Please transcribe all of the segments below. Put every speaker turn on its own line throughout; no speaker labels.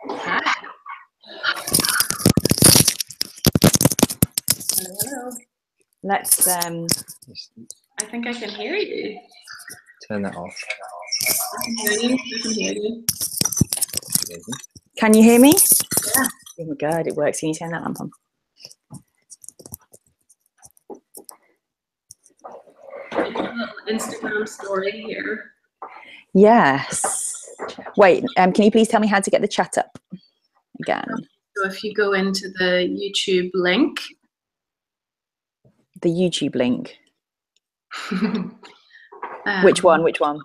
Hi. Hello.
Let's
I think I can hear you.
Turn that off.
I can hear you. I can hear you.
Can you hear me?
Yeah.
Oh my god, it works. Can you turn that lamp on?
A little Instagram story here.
Yes. Wait, can you please tell me how to get the chat up again?
So if you go into the YouTube link.
The YouTube link. Which one? Which one?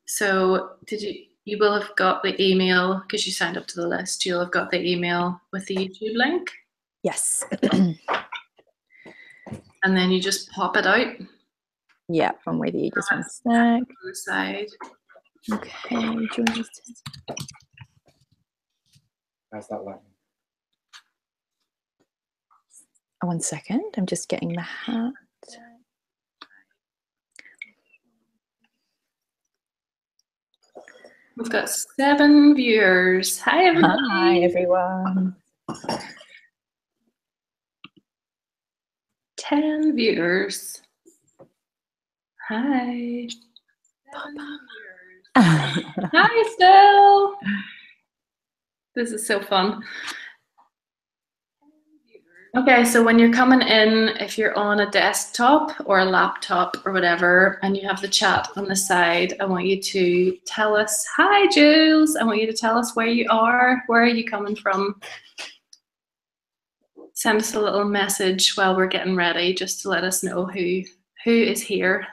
So you will have got the email because you signed up to the list. You'll have got the email with the YouTube link.
Yes.
And then you just pop it out.
Yeah, I'm with you. Just one sec.
On the side.
Okay, join us.
How's that like?
Oh, 1 second. I'm just getting the hat.
We've got 7 viewers. Hi, everybody.
Hi, everyone.
10 viewers. Hi. 7 viewers. Hi, Stell. This is so fun. Okay, so when you're coming in, if you're on a desktop or a laptop or whatever, and you have the chat on the side, I want you to tell us, hi, Jules. I want you to tell us where you are. Where are you coming from? Send us a little message while we're getting ready, just to let us know who is here.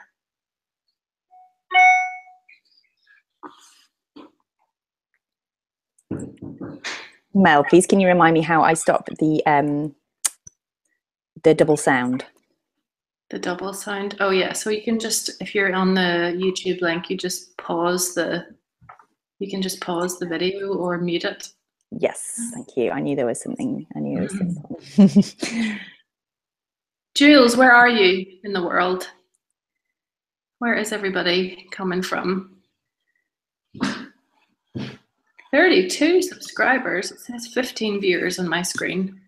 Mel, please can you remind me how I stop the double sound?
The double sound. Oh yeah, so you can just, if you're on the YouTube link, you just pause the video or mute it.
Yes, thank you. I knew there was something. I knew it was simple.
Jules, where are you in the world? Where is everybody coming from? 32 subscribers. It says 15 viewers on my screen.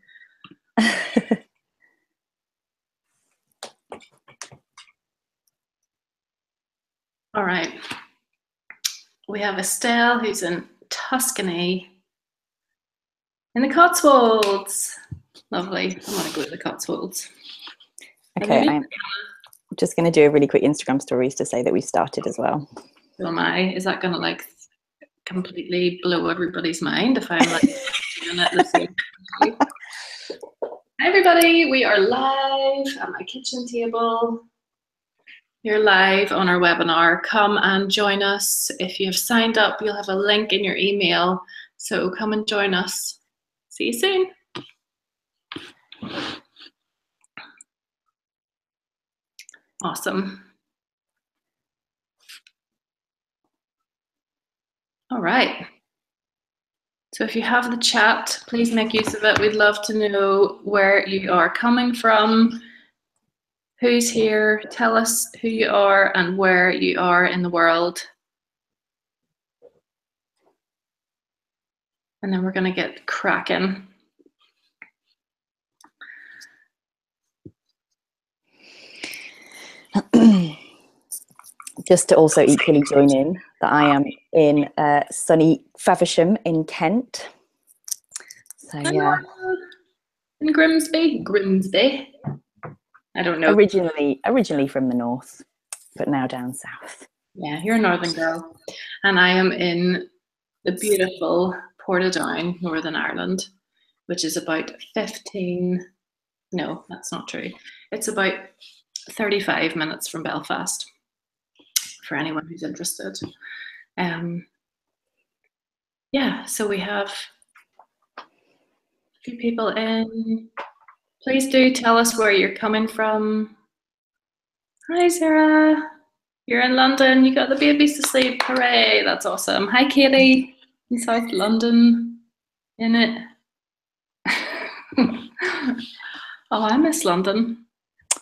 All right. We have Estelle, who's in Tuscany, in the Cotswolds. Lovely. I want to go to the Cotswolds.
Okay, I'm just going to do a really quick Instagram stories to say that we started as well.
So am I. Is that going to like completely blow everybody's mind if I'm like doing it the same way? Hi everybody, we are live at my kitchen table. You're live on our webinar. Come and join us. If you have signed up, you'll have a link in your email. So come and join us. See you soon. Awesome. All right. So if you have the chat, please make use of it. We'd love to know where you are coming from, who's here, tell us who you are and where you are in the world. And then we're going to get cracking.
Just to also equally join in that I am in sunny Faversham in Kent. So yeah.
In Grimsby? I don't know.
Originally from the north, but now down south.
Yeah, you're a northern girl. And I am in the beautiful Portadown, Northern Ireland, which is about 15, no, that's not true. It's about 35 minutes from Belfast, for anyone who's interested. Yeah, so we have a few people in. Please do tell us where you're coming from. Hi, Sarah. You're in London. You got the babies to sleep. Hooray, that's awesome. Hi, Katie, in South London. In it. Oh, I miss London.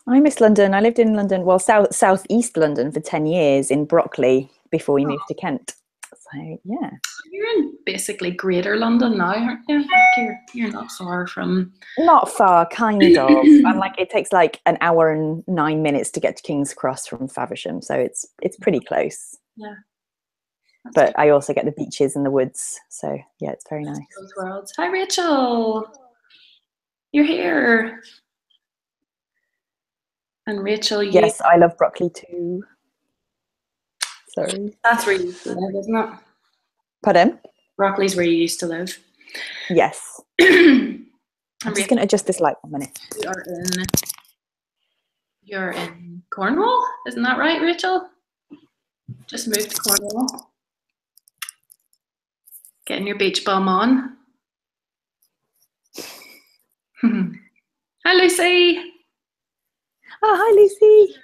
I miss London. I lived in London, well, southeast London for 10 years in Brockley before we moved to Kent. So yeah.
You're in basically Greater London now, aren't you? Like you're not far from.
Not far, kind of. And like it takes like an hour and 9 minutes to get to King's Cross from Faversham, so it's pretty close.
Yeah.
But I also get the beaches and the woods, so yeah, it's very nice.
Both worlds. Hi, Rachel. You're here. And Rachel,
Yes, I love broccoli too. Sorry.
That's where you used to live, isn't it?
Pardon?
Broccoli's where you used to live.
Yes.
I'm
just going to adjust this light 1 minute.
You're in Cornwall, isn't that right, Rachel? Just moved to Cornwall. Getting your beach bum on. Hi, Lucy.
Oh, hi, Lucy.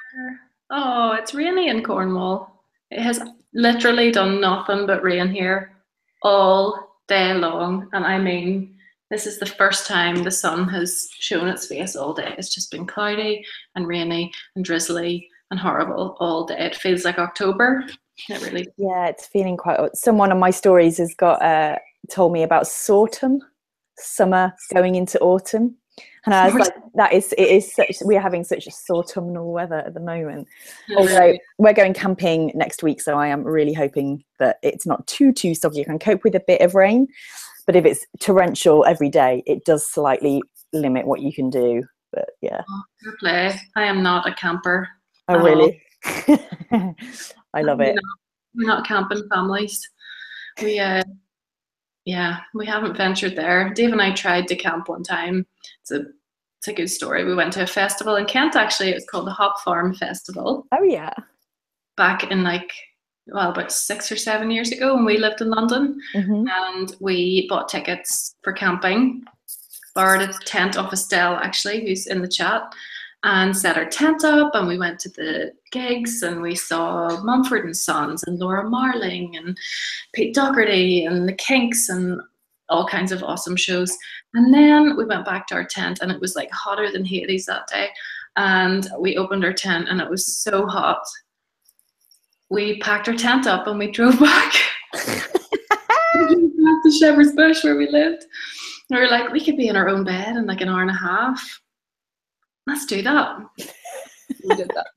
Oh, it's rainy in Cornwall. It has literally done nothing but rain here all day long. And I mean, this is the first time the sun has shown its face all day. It's just been cloudy and rainy and drizzly and horrible all day. It feels like October. It really does.
Yeah, it's feeling quite. Someone on my stories has got told me about Sortum, summer going into autumn. And I was like, it is such, we're having such a autumnal weather at the moment. Although we're going camping next week, so I am really hoping that it's not too soggy. I can cope with a bit of rain, but if it's torrential every day, it does slightly limit what you can do. But yeah.
Oh, fair play. I am not a camper.
Oh, really? I love it.
We're not camping families. We haven't ventured there. Dave and I tried to camp one time. It's a good story. We went to a festival in Kent, actually. It was called the Hop Farm Festival.
Oh, yeah.
Back in about 6 or 7 years ago when we lived in London.
Mm-hmm.
And we bought tickets for camping, borrowed a tent off Estelle, actually, who's in the chat, and set our tent up, and we went to the gigs, and we saw Mumford & Sons and Laura Marling and Pete Doherty and the Kinks and all kinds of awesome shows. And then we went back to our tent, and it was like hotter than Hades that day. And we opened our tent, and it was so hot. We packed our tent up and we drove back. We drove back to Shepherd's Bush where we lived. And we were like, we could be in our own bed in like an hour and a half. Let's do that. We did that.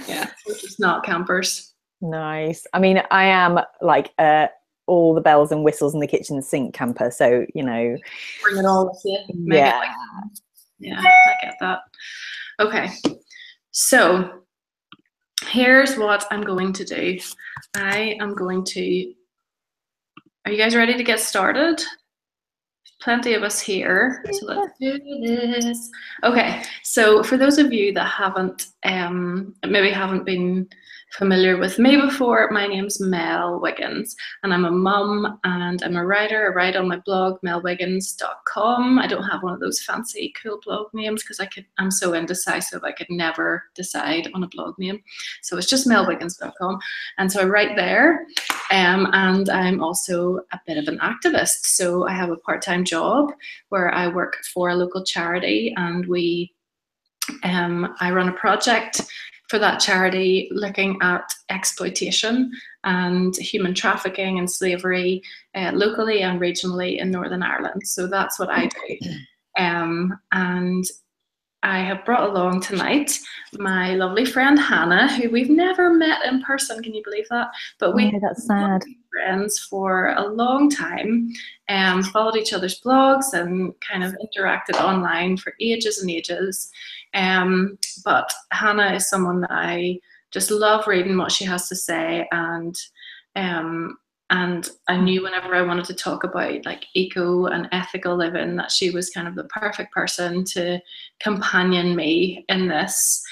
Yeah, we're just not campers.
Nice. I mean, I am like all the bells and whistles in the kitchen sink camper, so you know,
bring it all with you.
Yeah.
Yeah, I get that. Okay, so here's what I'm going to do. I am going to. Are you guys ready to get started? Plenty of us here, so let's do this. Okay, so for those of you that haven't been familiar with me before, my name's Mel Wiggins, and I'm a mum and I'm a writer. I write on my blog, melwiggins.com. I don't have one of those fancy cool blog names because I'm so indecisive I could never decide on a blog name. So it's just melwiggins.com, and so I write there, and I'm also a bit of an activist. So I have a part-time job where I work for a local charity, and I run a project for that charity looking at exploitation and human trafficking and slavery locally and regionally in Northern Ireland. So that's what I do. And I have brought along tonight my lovely friend Hannah, who we've never met in person. Can you believe that? But
that's sad.
Been friends for a long time, followed each other's blogs and kind of interacted online for ages and ages. But Hannah is someone that I just love reading what she has to say, and I knew whenever I wanted to talk about like eco and ethical living that she was kind of the perfect person to companion me in this,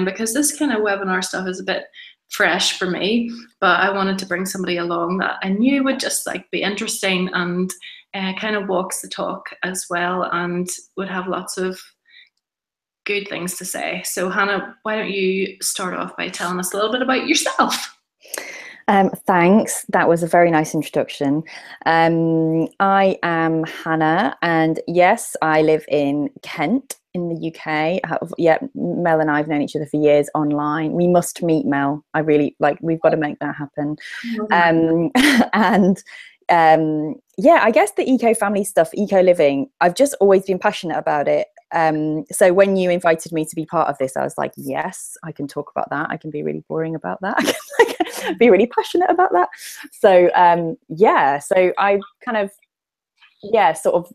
because this kind of webinar stuff is a bit fresh for me, but I wanted to bring somebody along that I knew would just like be interesting and kind of walks the talk as well, and would have lots of good things to say. So Hannah, why don't you start off by telling us a little bit about yourself?
Thanks. That was a very nice introduction. I am Hannah, and yes, I live in Kent in the UK. Mel and I have known each other for years online. We must meet, Mel. I really we've got to make that happen. And yeah, I guess the eco-family stuff, eco-living, I've just always been passionate about it. So when you invited me to be part of this, I was like, yes, I can talk about that. I can be really boring about that. I can be really passionate about that. So yeah, so I kind of, yeah, sort of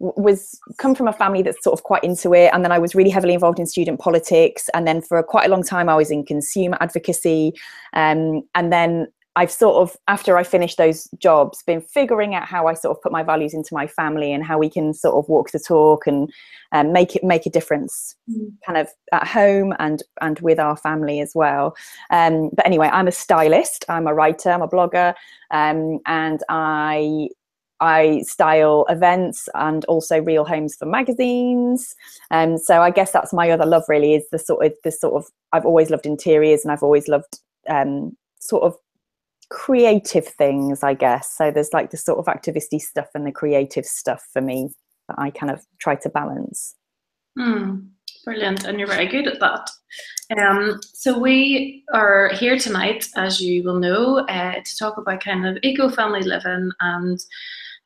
was come from a family that's sort of quite into it, and then I was really heavily involved in student politics, and then for quite a long time I was in consumer advocacy, and then I've sort of, after I finished those jobs, been figuring out how I sort of put my values into my family and how we can sort of walk the talk and make a difference kind of at home and with our family as well. But anyway, I'm a stylist, I'm a writer, I'm a blogger, and I style events and also real homes for magazines. So I guess that's my other love, really, is the sort of I've always loved interiors, and I've always loved sort of creative things, I guess. So there's like the sort of activisty stuff and the creative stuff for me that I kind of try to balance.
Brilliant, and you're very good at that. So we are here tonight, as you will know, to talk about kind of eco-family living, and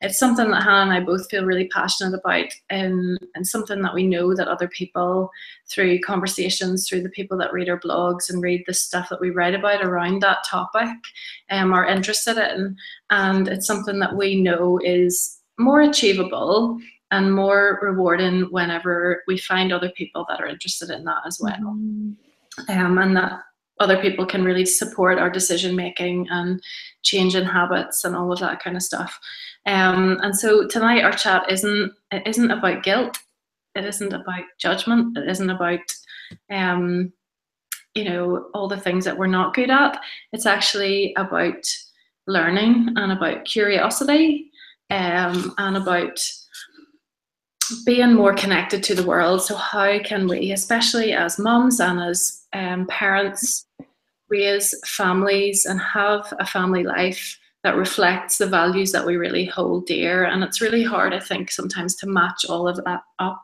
it's something that Hannah and I both feel really passionate about, and something that we know that other people, through conversations, through the people that read our blogs and read the stuff that we write about around that topic, are interested in. And it's something that we know is more achievable and more rewarding whenever we find other people that are interested in that as well. And that other people can really support our decision making and change in habits and all of that kind of stuff. And so tonight our chat isn't about guilt, it isn't about judgment, it isn't about you know, all the things that we're not good at. It's actually about learning and about curiosity, and about being more connected to the world. So how can we, especially as mums and as parents, raise families and have a family life that reflects the values that we really hold dear? And it's really hard, I think, sometimes to match all of that up.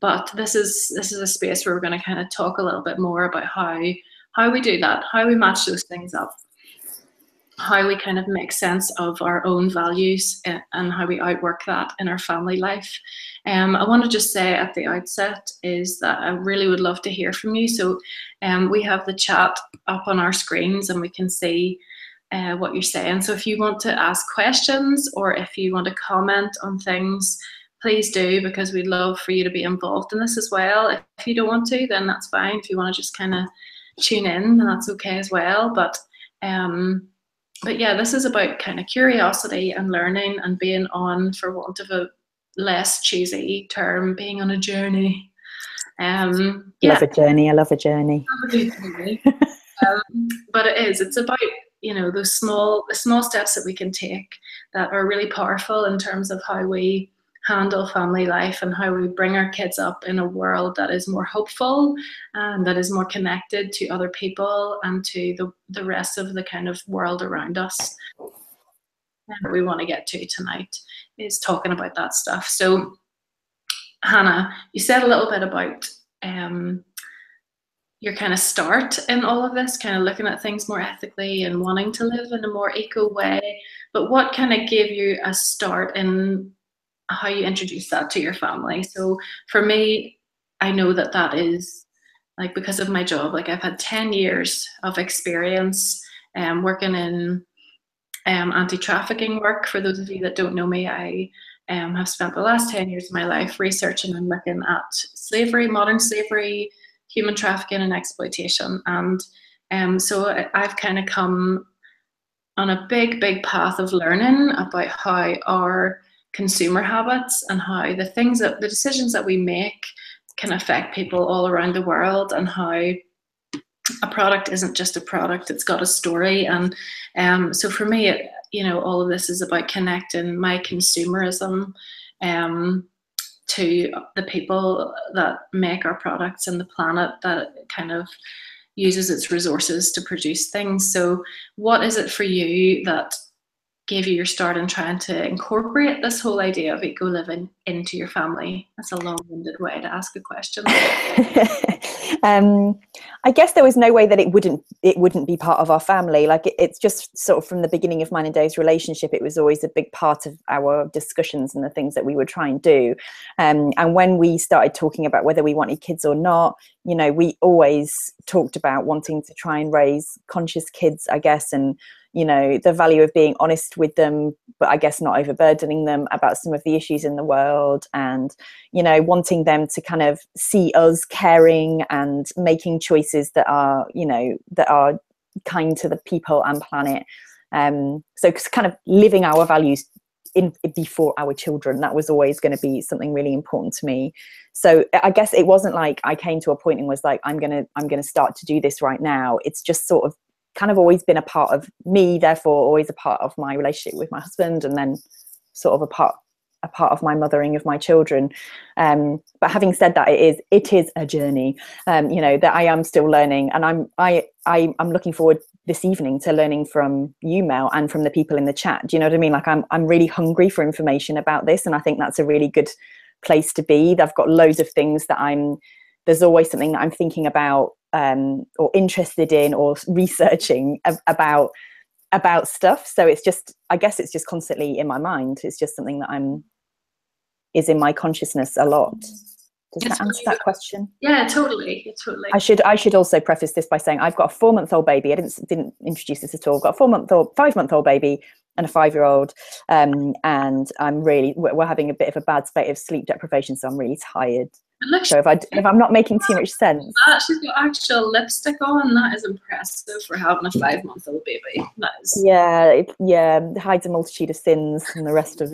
But this is a space where we're going to kind of talk a little bit more about how we do that, how we match those things up, how we kind of make sense of our own values, and how we outwork that in our family life. I want to just say at the outset is that I really would love to hear from you. So we have the chat up on our screens and we can see what you're saying. So if you want to ask questions or if you want to comment on things, please do, because we'd love for you to be involved in this as well. If you don't want to, then that's fine. If you want to just kind of tune in, then that's okay as well. But yeah, this is about kind of curiosity and learning and being on, for want of a less cheesy term, being on a journey. Yeah.
Love a journey. I love a journey.
But it's about, you know, the small steps that we can take that are really powerful in terms of how we handle family life and how we bring our kids up in a world that is more hopeful and that is more connected to other people and to the rest of the kind of world around us. And what we want to get to tonight is talking about that stuff. So Hannah, you said a little bit about your kind of start in all of this, kind of looking at things more ethically and wanting to live in a more eco way, but what kind of gave you a start in how you introduce that to your family? So for me, I know that is, like, because of my job, like I've had 10 years of experience working in anti-trafficking work. For those of you that don't know me, I have spent the last 10 years of my life researching and looking at slavery, modern slavery, human trafficking and exploitation. And so I've kind of come on a big path of learning about how our consumer habits and how the decisions that we make can affect people all around the world, and how a product isn't just a product, it's got a story. And so for me, you know, all of this is about connecting my consumerism to the people that make our products and the planet that kind of uses its resources to produce things. So what is it for you that gave you your start in trying to incorporate this whole idea of eco living into your family? That's a long-winded way to ask a question.
I guess there was no way that it wouldn't be part of our family. Like it's just sort of from the beginning of mine and Dave's relationship, it was always a big part of our discussions and the things that we would try and do. And when we started talking about whether we wanted kids or not, you know, we always talked about wanting to try and raise conscious kids, I guess, and you know, the value of being honest with them, but I guess not overburdening them about some of the issues in the world, and, you know, wanting them to kind of see us caring and making choices that are, you know, that are kind to the people and planet. So kind of living our values in before our children, that was always going to be something really important to me. So I guess it wasn't like I came to a point and was like, I'm gonna start to do this right now. It's just sort of kind of always been a part of me, therefore always a part of my relationship with my husband, and then sort of a part of my mothering of my children. But having said that, it is a journey, you know, that I am still learning, and I'm looking forward this evening to learning from you, Mel, and from the people in the chat. Do you know what I mean? Like I'm really hungry for information about this, and I think that's a really good place to be. I've got loads of things that there's always something that I'm thinking about, or interested in, or researching about stuff. So it's just, I guess it's just constantly in my mind. It's just something that is in my consciousness a lot. Does that answer that question?
Yeah, totally.
I should also preface this by saying I've got a 4-month-old baby. I didn't introduce this at all. I've got a 5-month-old baby and a 5-year-old, and we're having a bit of a bad spate of sleep deprivation, so I'm really tired. So if I'm not making too much sense.
She's got actual lipstick on. That is impressive for having a 5-month-old baby. That is.
Yeah, it hides a multitude of sins and the rest of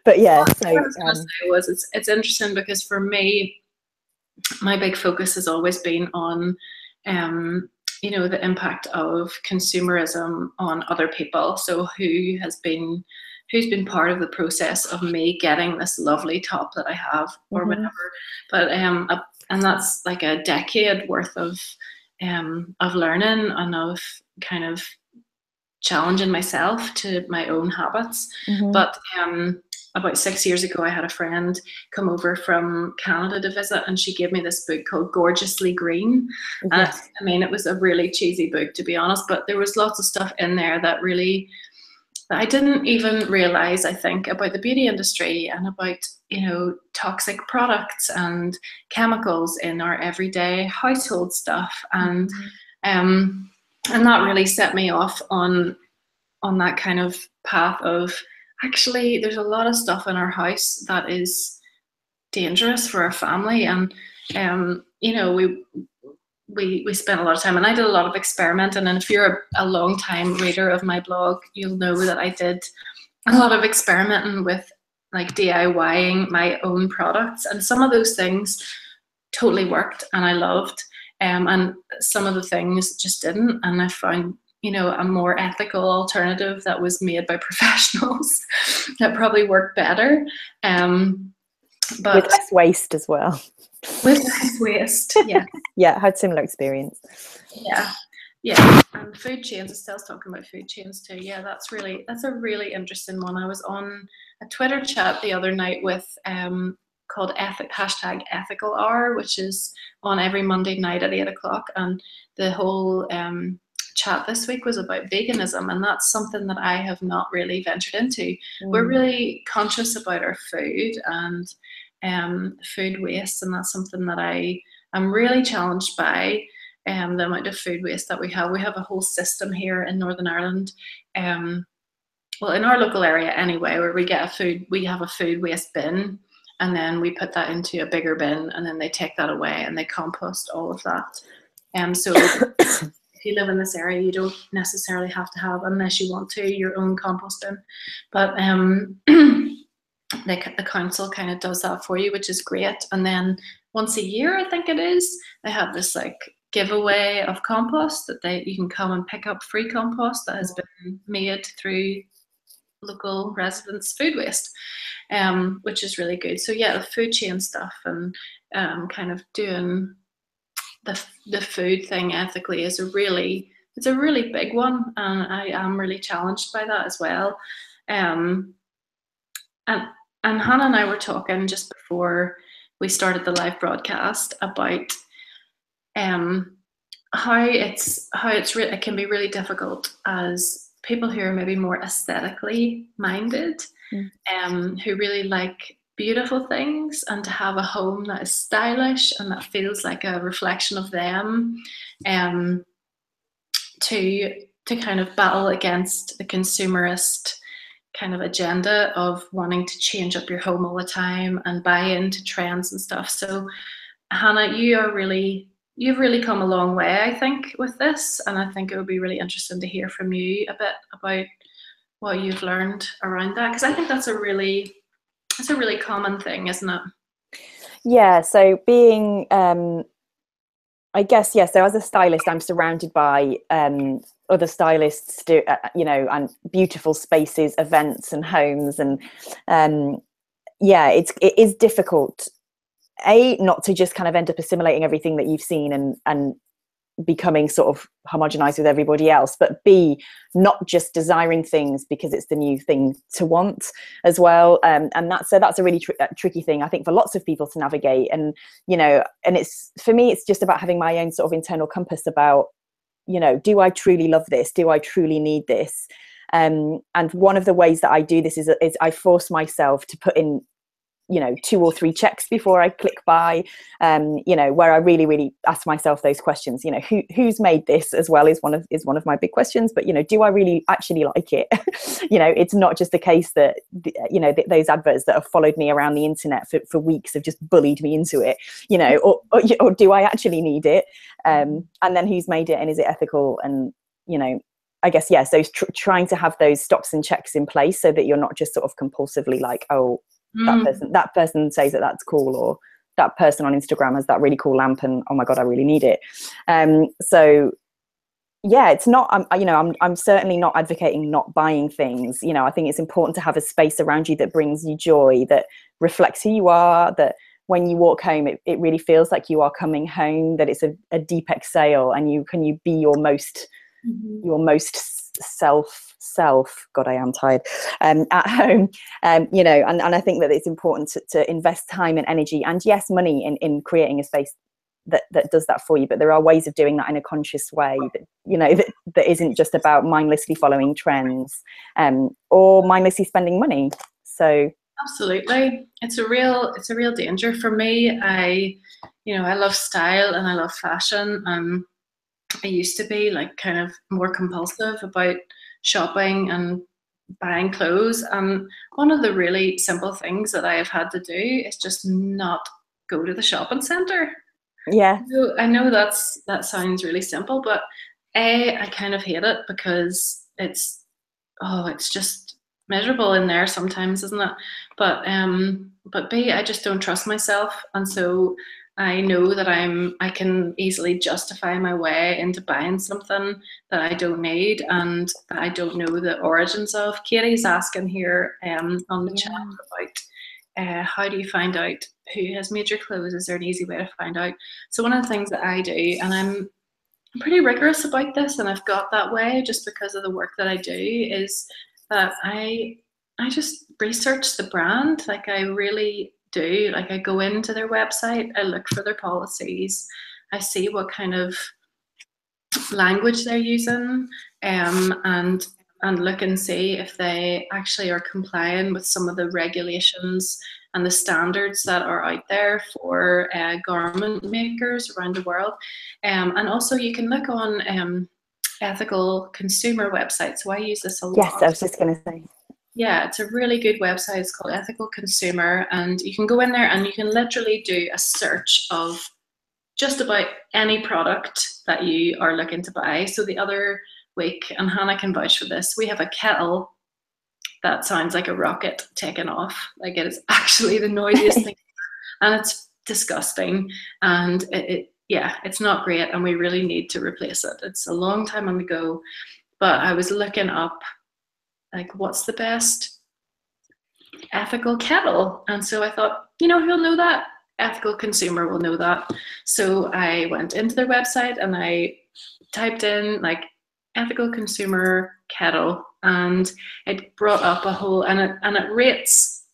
but yeah. So
what I was going to say was it's interesting because for me, my big focus has always been on, you know, the impact of consumerism on other people. So who's been part of the process of me getting this lovely top that I have, or whatever. But and that's like a decade worth of learning and of kind of challenging myself to my own habits. But about 6 years ago, I had a friend come over from Canada to visit, and she gave me this book called Gorgeously Green.
Yes.
I mean, it was a really cheesy book, to be honest, but there was lots of stuff in there that I didn't even realize, I think, about the beauty industry and about, you know, toxic products and chemicals in our everyday household stuff. And that really set me off on that kind of path of, actually, there's a lot of stuff in our house that is dangerous for our family. And, you know, we spent a lot of time, and I did a lot of experimenting. And if you're a long time reader of my blog, you'll know that I did a lot of experimenting with like DIYing my own products. And some of those things totally worked and I loved. And some of the things just didn't. And I found, you know, a more ethical alternative that was made by professionals that probably worked better. But
with less waste as well.
With less waste, yeah.
Yeah, I had similar experience.
Yeah. And food chains, Estelle's talking about food chains too. Yeah, that's a really interesting one. I was on a Twitter chat the other night with called #ethical hour, which is on every Monday night at 8 o'clock. And the whole chat this week was about veganism, and that's something that I have not really ventured into. We're really conscious about our food and food waste, and that's something that I'm really challenged by. The amount of food waste that we have. We have a whole system here in Northern Ireland, well, in our local area anyway, where we have a food waste bin, and then we put that into a bigger bin, and then they take that away and they compost all of that. So if you live in this area, you don't necessarily have to have, unless you want to, your own compost bin. But the council kind of does that for you, which is great. And then once a year, I think it is, they have this like giveaway of compost that you can come and pick up free compost that has been made through local residents' food waste, which is really good. So yeah, the food chain stuff and kind of doing the food thing ethically is a really it's a really big one, and I am really challenged by that as well. Um, and Hannah and I were talking just before we started the live broadcast about how it can be really difficult as people who are maybe more aesthetically minded, who really like beautiful things, and to have a home that is stylish and that feels like a reflection of them, to kind of battle against the consumerist kind of agenda of wanting to change up your home all the time and buy into trends and stuff. So Hannah, you've really come a long way, I think, with this, and I think it would be really interesting to hear from you a bit about what you've learned around that, because I think that's a really common thing, isn't it?
Yeah, so being I guess, yeah, so as a stylist, I'm surrounded by other stylists, and beautiful spaces, events and homes. And yeah, it is difficult, not to just kind of end up assimilating everything that you've seen and becoming sort of homogenized with everybody else, but B, not just desiring things because it's the new thing to want as well. And that's a really tricky thing, I think, for lots of people to navigate. And, and it's, for me, it's just about having my own sort of internal compass about, do I truly love this? Do I truly need this? And one of the ways that I do this is I force myself to put in 2 or 3 checks before I click buy, where I really, really ask myself those questions. Who's made this as well is one of my big questions. But do I really actually like it? It's not just the case that those adverts that have followed me around the internet for weeks have just bullied me into it. Or do I actually need it? And then who's made it, and is it ethical? And I guess, yeah. So trying to have those stops and checks in place so that you're not just sort of compulsively like, oh, that person says that that's cool, or that person on Instagram has that really cool lamp, and oh my god, I really need it. So yeah, it's not, I'm certainly not advocating not buying things. I think it's important to have a space around you that brings you joy, that reflects who you are, that when you walk home, it really feels like you are coming home, that it's a deep exhale, and you be your most self, god, I am tired, at home. And I think that it's important to invest time and energy, and yes, money in creating a space that does that for you. But there are ways of doing that in a conscious way that isn't just about mindlessly following trends, or mindlessly spending money. So
absolutely, it's a real danger for me. I love style and I love fashion. I used to be like kind of more compulsive about shopping and buying clothes. And one of the really simple things that I have had to do is just not go to the shopping centre.
Yeah.
I know that sounds really simple, but I kind of hate it because it's just miserable in there sometimes, isn't it? But B, I just don't trust myself, and so I know that I can easily justify my way into buying something that I don't need and that I don't know the origins of. Katie's asking here on the chat about how do you find out who has made your clothes? Is there an easy way to find out? So one of the things that I do, and I'm pretty rigorous about this, and I've got that way just because of the work that I do, is that I just research the brand. Like I really do. Like I go into their website, I look for their policies, I see what kind of language they're using, and look and see if they actually are complying with some of the regulations and the standards that are out there for garment makers around the world. And also you can look on ethical consumer websites. So I use this a lot.
Yes, I was just going to say.
Yeah, it's a really good website. It's called Ethical Consumer, and you can go in there and you can literally do a search of just about any product that you are looking to buy. So the other week, and Hannah can vouch for this, we have a kettle that sounds like a rocket taking off. Like it is actually the noisiest thing, and it's disgusting, and it's not great, and we really need to replace it. It's a long time on the go, but I was looking up like what's the best ethical kettle, and so I thought, who'll know that? Ethical Consumer will know that. So I went into their website and I typed in like ethical consumer kettle, and it brought up a whole, and it rates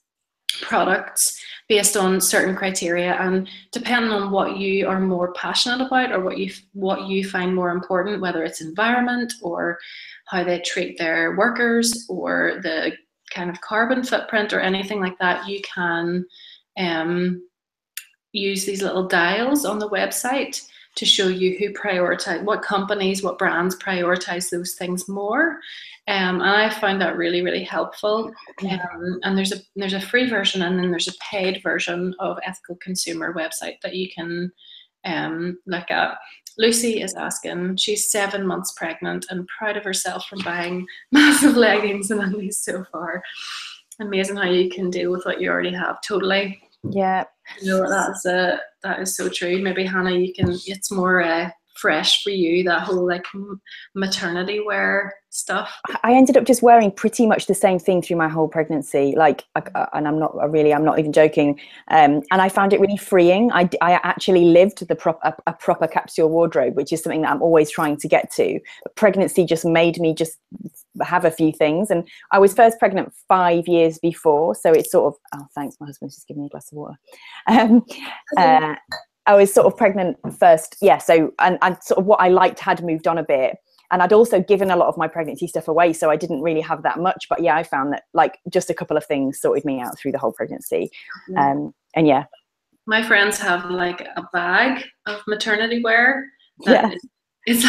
products based on certain criteria, and depending on what you are more passionate about, or what you find more important, whether it's environment or how they treat their workers or the kind of carbon footprint or anything like that, you can use these little dials on the website to show you who prioritize, what companies, what brands prioritize those things more. And I found that really, really helpful. And there's a free version, and then there's a paid version of Ethical Consumer website that you can look at. Lucy is asking, she's 7 months pregnant and proud of herself from buying massive leggings and undies so far. Amazing how you can deal with what you already have. Totally.
Yeah.
You know, that is so true. Maybe Hannah, it's more fresh for you, that whole like maternity wear stuff.
I ended up just wearing pretty much the same thing through my whole pregnancy, and I'm not even joking. And I found it really freeing. I actually lived a proper capsule wardrobe, which is something that I'm always trying to get to. But pregnancy just made me just have a few things. And I was first pregnant 5 years before, so it's sort of, oh thanks, my husband's just giving me a glass of water. I was sort of pregnant first, yeah, so and sort of what I liked had moved on a bit, and I'd also given a lot of my pregnancy stuff away, so I didn't really have that much. But yeah, I found that like just a couple of things sorted me out through the whole pregnancy. And yeah,
my friends have like a bag of maternity wear that it's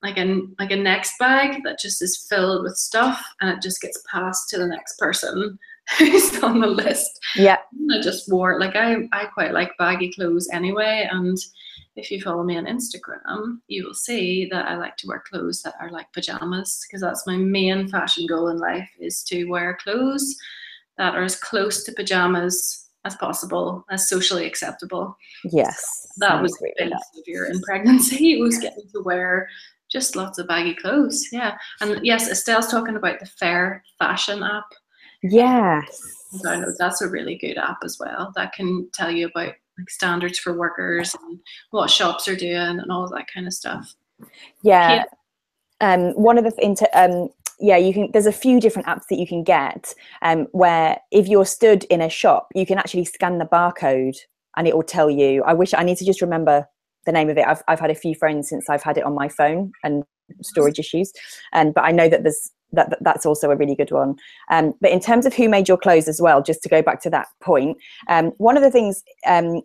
like a next bag that just is filled with stuff, and it just gets passed to the next person who's on the list.
Yeah.
I just wore, like, I quite like baggy clothes anyway, and if you follow me on Instagram, you will see that I like to wear clothes that are like pajamas, because that's my main fashion goal in life, is to wear clothes that are as close to pajamas as possible, as socially acceptable.
Yes.
So that was a big savior in pregnancy. It was getting to wear just lots of baggy clothes. Yeah. And yes, Estelle's talking about the Fair Fashion app.
Yes.
I know that's a really good app as well. That can tell you about like standards for workers and what shops are doing and all that kind of stuff.
Yeah. One of the you can. There's a few different apps that you can get where if you're stood in a shop, you can actually scan the barcode and it will tell you. I need to just remember the name of it. I've had a few friends since I've had it on my phone and storage issues, but I know that that's also a really good one. But in terms of who made your clothes as well, just to go back to that point, one of the things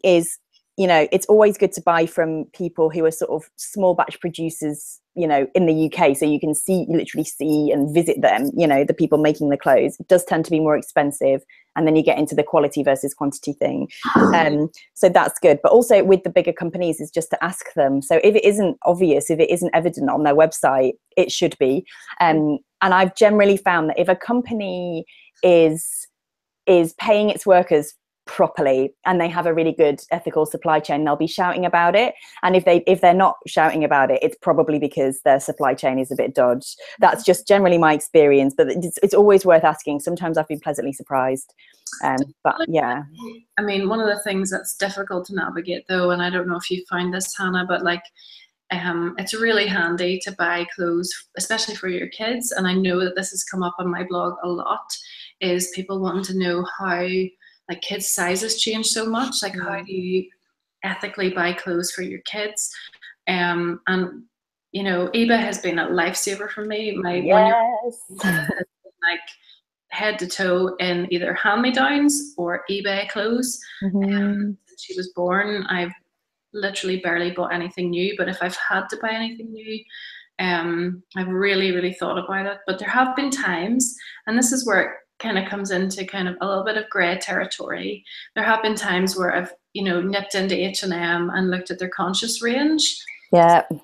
is, you know, it's always good to buy from people who are sort of small batch producers, you know, in the UK, so you can literally see and visit them, you know, the people making the clothes. It does tend to be more expensive, and then you get into the quality versus quantity thing. So that's good. But also with the bigger companies is just to ask them. So if it isn't obvious, if it isn't evident on their website, it should be. And I've generally found that if a company is paying its workers properly and they have a really good ethical supply chain, they'll be shouting about it. And if they're not shouting about it, it's probably because their supply chain is a bit dodgy. That's just generally my experience, but it's always worth asking. Sometimes I've been pleasantly surprised. But yeah,
I mean, one of the things that's difficult to navigate though, and I don't know if you find this, Hannah, but like it's really handy to buy clothes, especially for your kids, and I know that this has come up on my blog a lot, is people wanting to know how like kids' sizes change so much. Like, how do you ethically buy clothes for your kids? And you know, eBay has been a lifesaver for me. My 1-year-old has been like head to toe in either hand-me-downs or eBay clothes. Since she was born, I've literally barely bought anything new. But if I've had to buy anything new, I've really, really thought about it. But there have been times, and this is where it kind of comes into kind of a little bit of grey territory. There have been times where I've, you know, nipped into H&M and looked at their conscious range.
Yeah.
The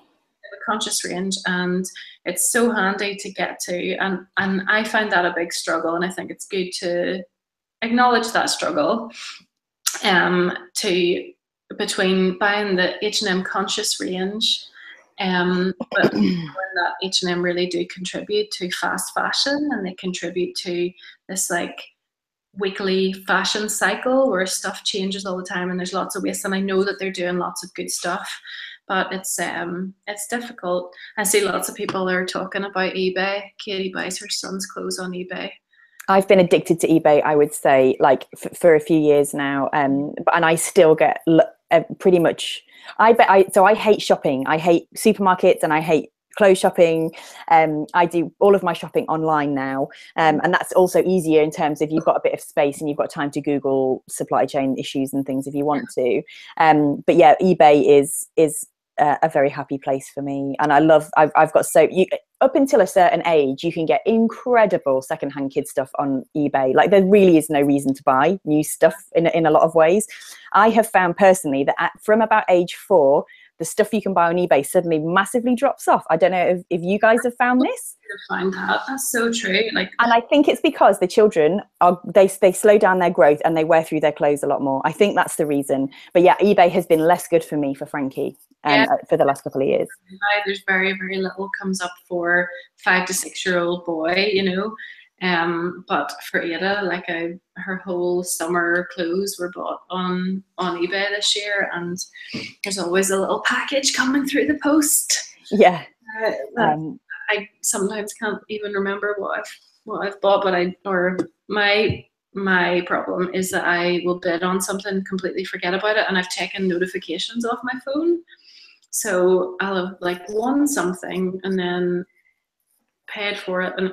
conscious range, and it's so handy to get to. And I find that a big struggle, and I think it's good to acknowledge that struggle between buying the H&M conscious range, but that H&M really do contribute to fast fashion, and they contribute to this like weekly fashion cycle where stuff changes all the time and there's lots of waste. And I know that they're doing lots of good stuff, but it's difficult. I see lots of people are talking about eBay. Katie buys her son's clothes on eBay.
I've been addicted to eBay, I would say, like for a few years now, and I still get pretty much. So I hate shopping. I hate supermarkets, and I hate clothes shopping. I do all of my shopping online now, and that's also easier in terms of you've got a bit of space and you've got time to Google supply chain issues and things if you want to. But yeah, eBay is a very happy place for me, and I've got up until a certain age you can get incredible secondhand kid stuff on eBay. Like, there really is no reason to buy new stuff in a lot of ways. I have found personally that from about age 4, the stuff you can buy on eBay suddenly massively drops off. I don't know if you guys have found this.
Find that. That's so true. Like,
and I think it's because the children they slow down their growth and they wear through their clothes a lot more. I think that's the reason. But yeah, eBay has been less good for me for Frankie for the last couple of years.
There's very, very little comes up for 5 to 6-year-old boy, you know. But for Ada, like her whole summer clothes were bought on eBay this year, and there's always a little package coming through the post.
Yeah.
I sometimes can't even remember what I've bought, but my problem is that I will bid on something, completely forget about it, and I've taken notifications off my phone. So I'll have like won something and then paid for it, and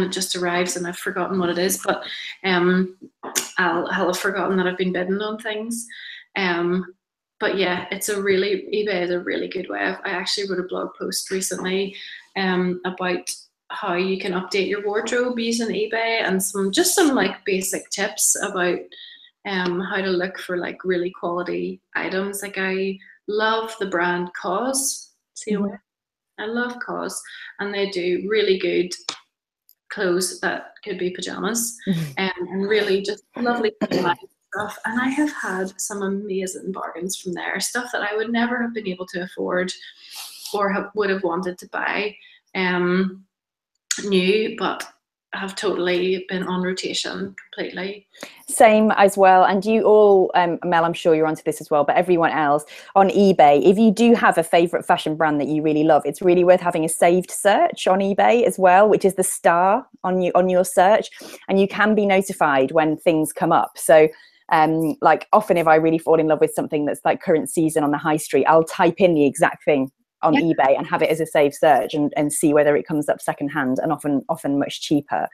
it just arrives and I've forgotten what it is. But I'll have forgotten that I've been bidding on things. But yeah, eBay is a really good way. I actually wrote a blog post recently about how you can update your wardrobe using eBay, and some like basic tips about how to look for like really quality items. Like, I love the brand Cause. I love Cause, and they do really good clothes that could be pajamas, and really just lovely stuff. And I have had some amazing bargains from there, stuff that I would never have been able to afford or would have wanted to buy new, but have totally been on rotation completely.
Same as well. And you all, Mel, I'm sure you're onto this as well, but everyone else on eBay, if you do have a favorite fashion brand that you really love, it's really worth having a saved search on eBay as well, which is the star on your search, and you can be notified when things come up. So like, often if I really fall in love with something that's like current season on the high street, I'll type in the exact thing on eBay and have it as a saved search and see whether it comes up secondhand, and often much cheaper.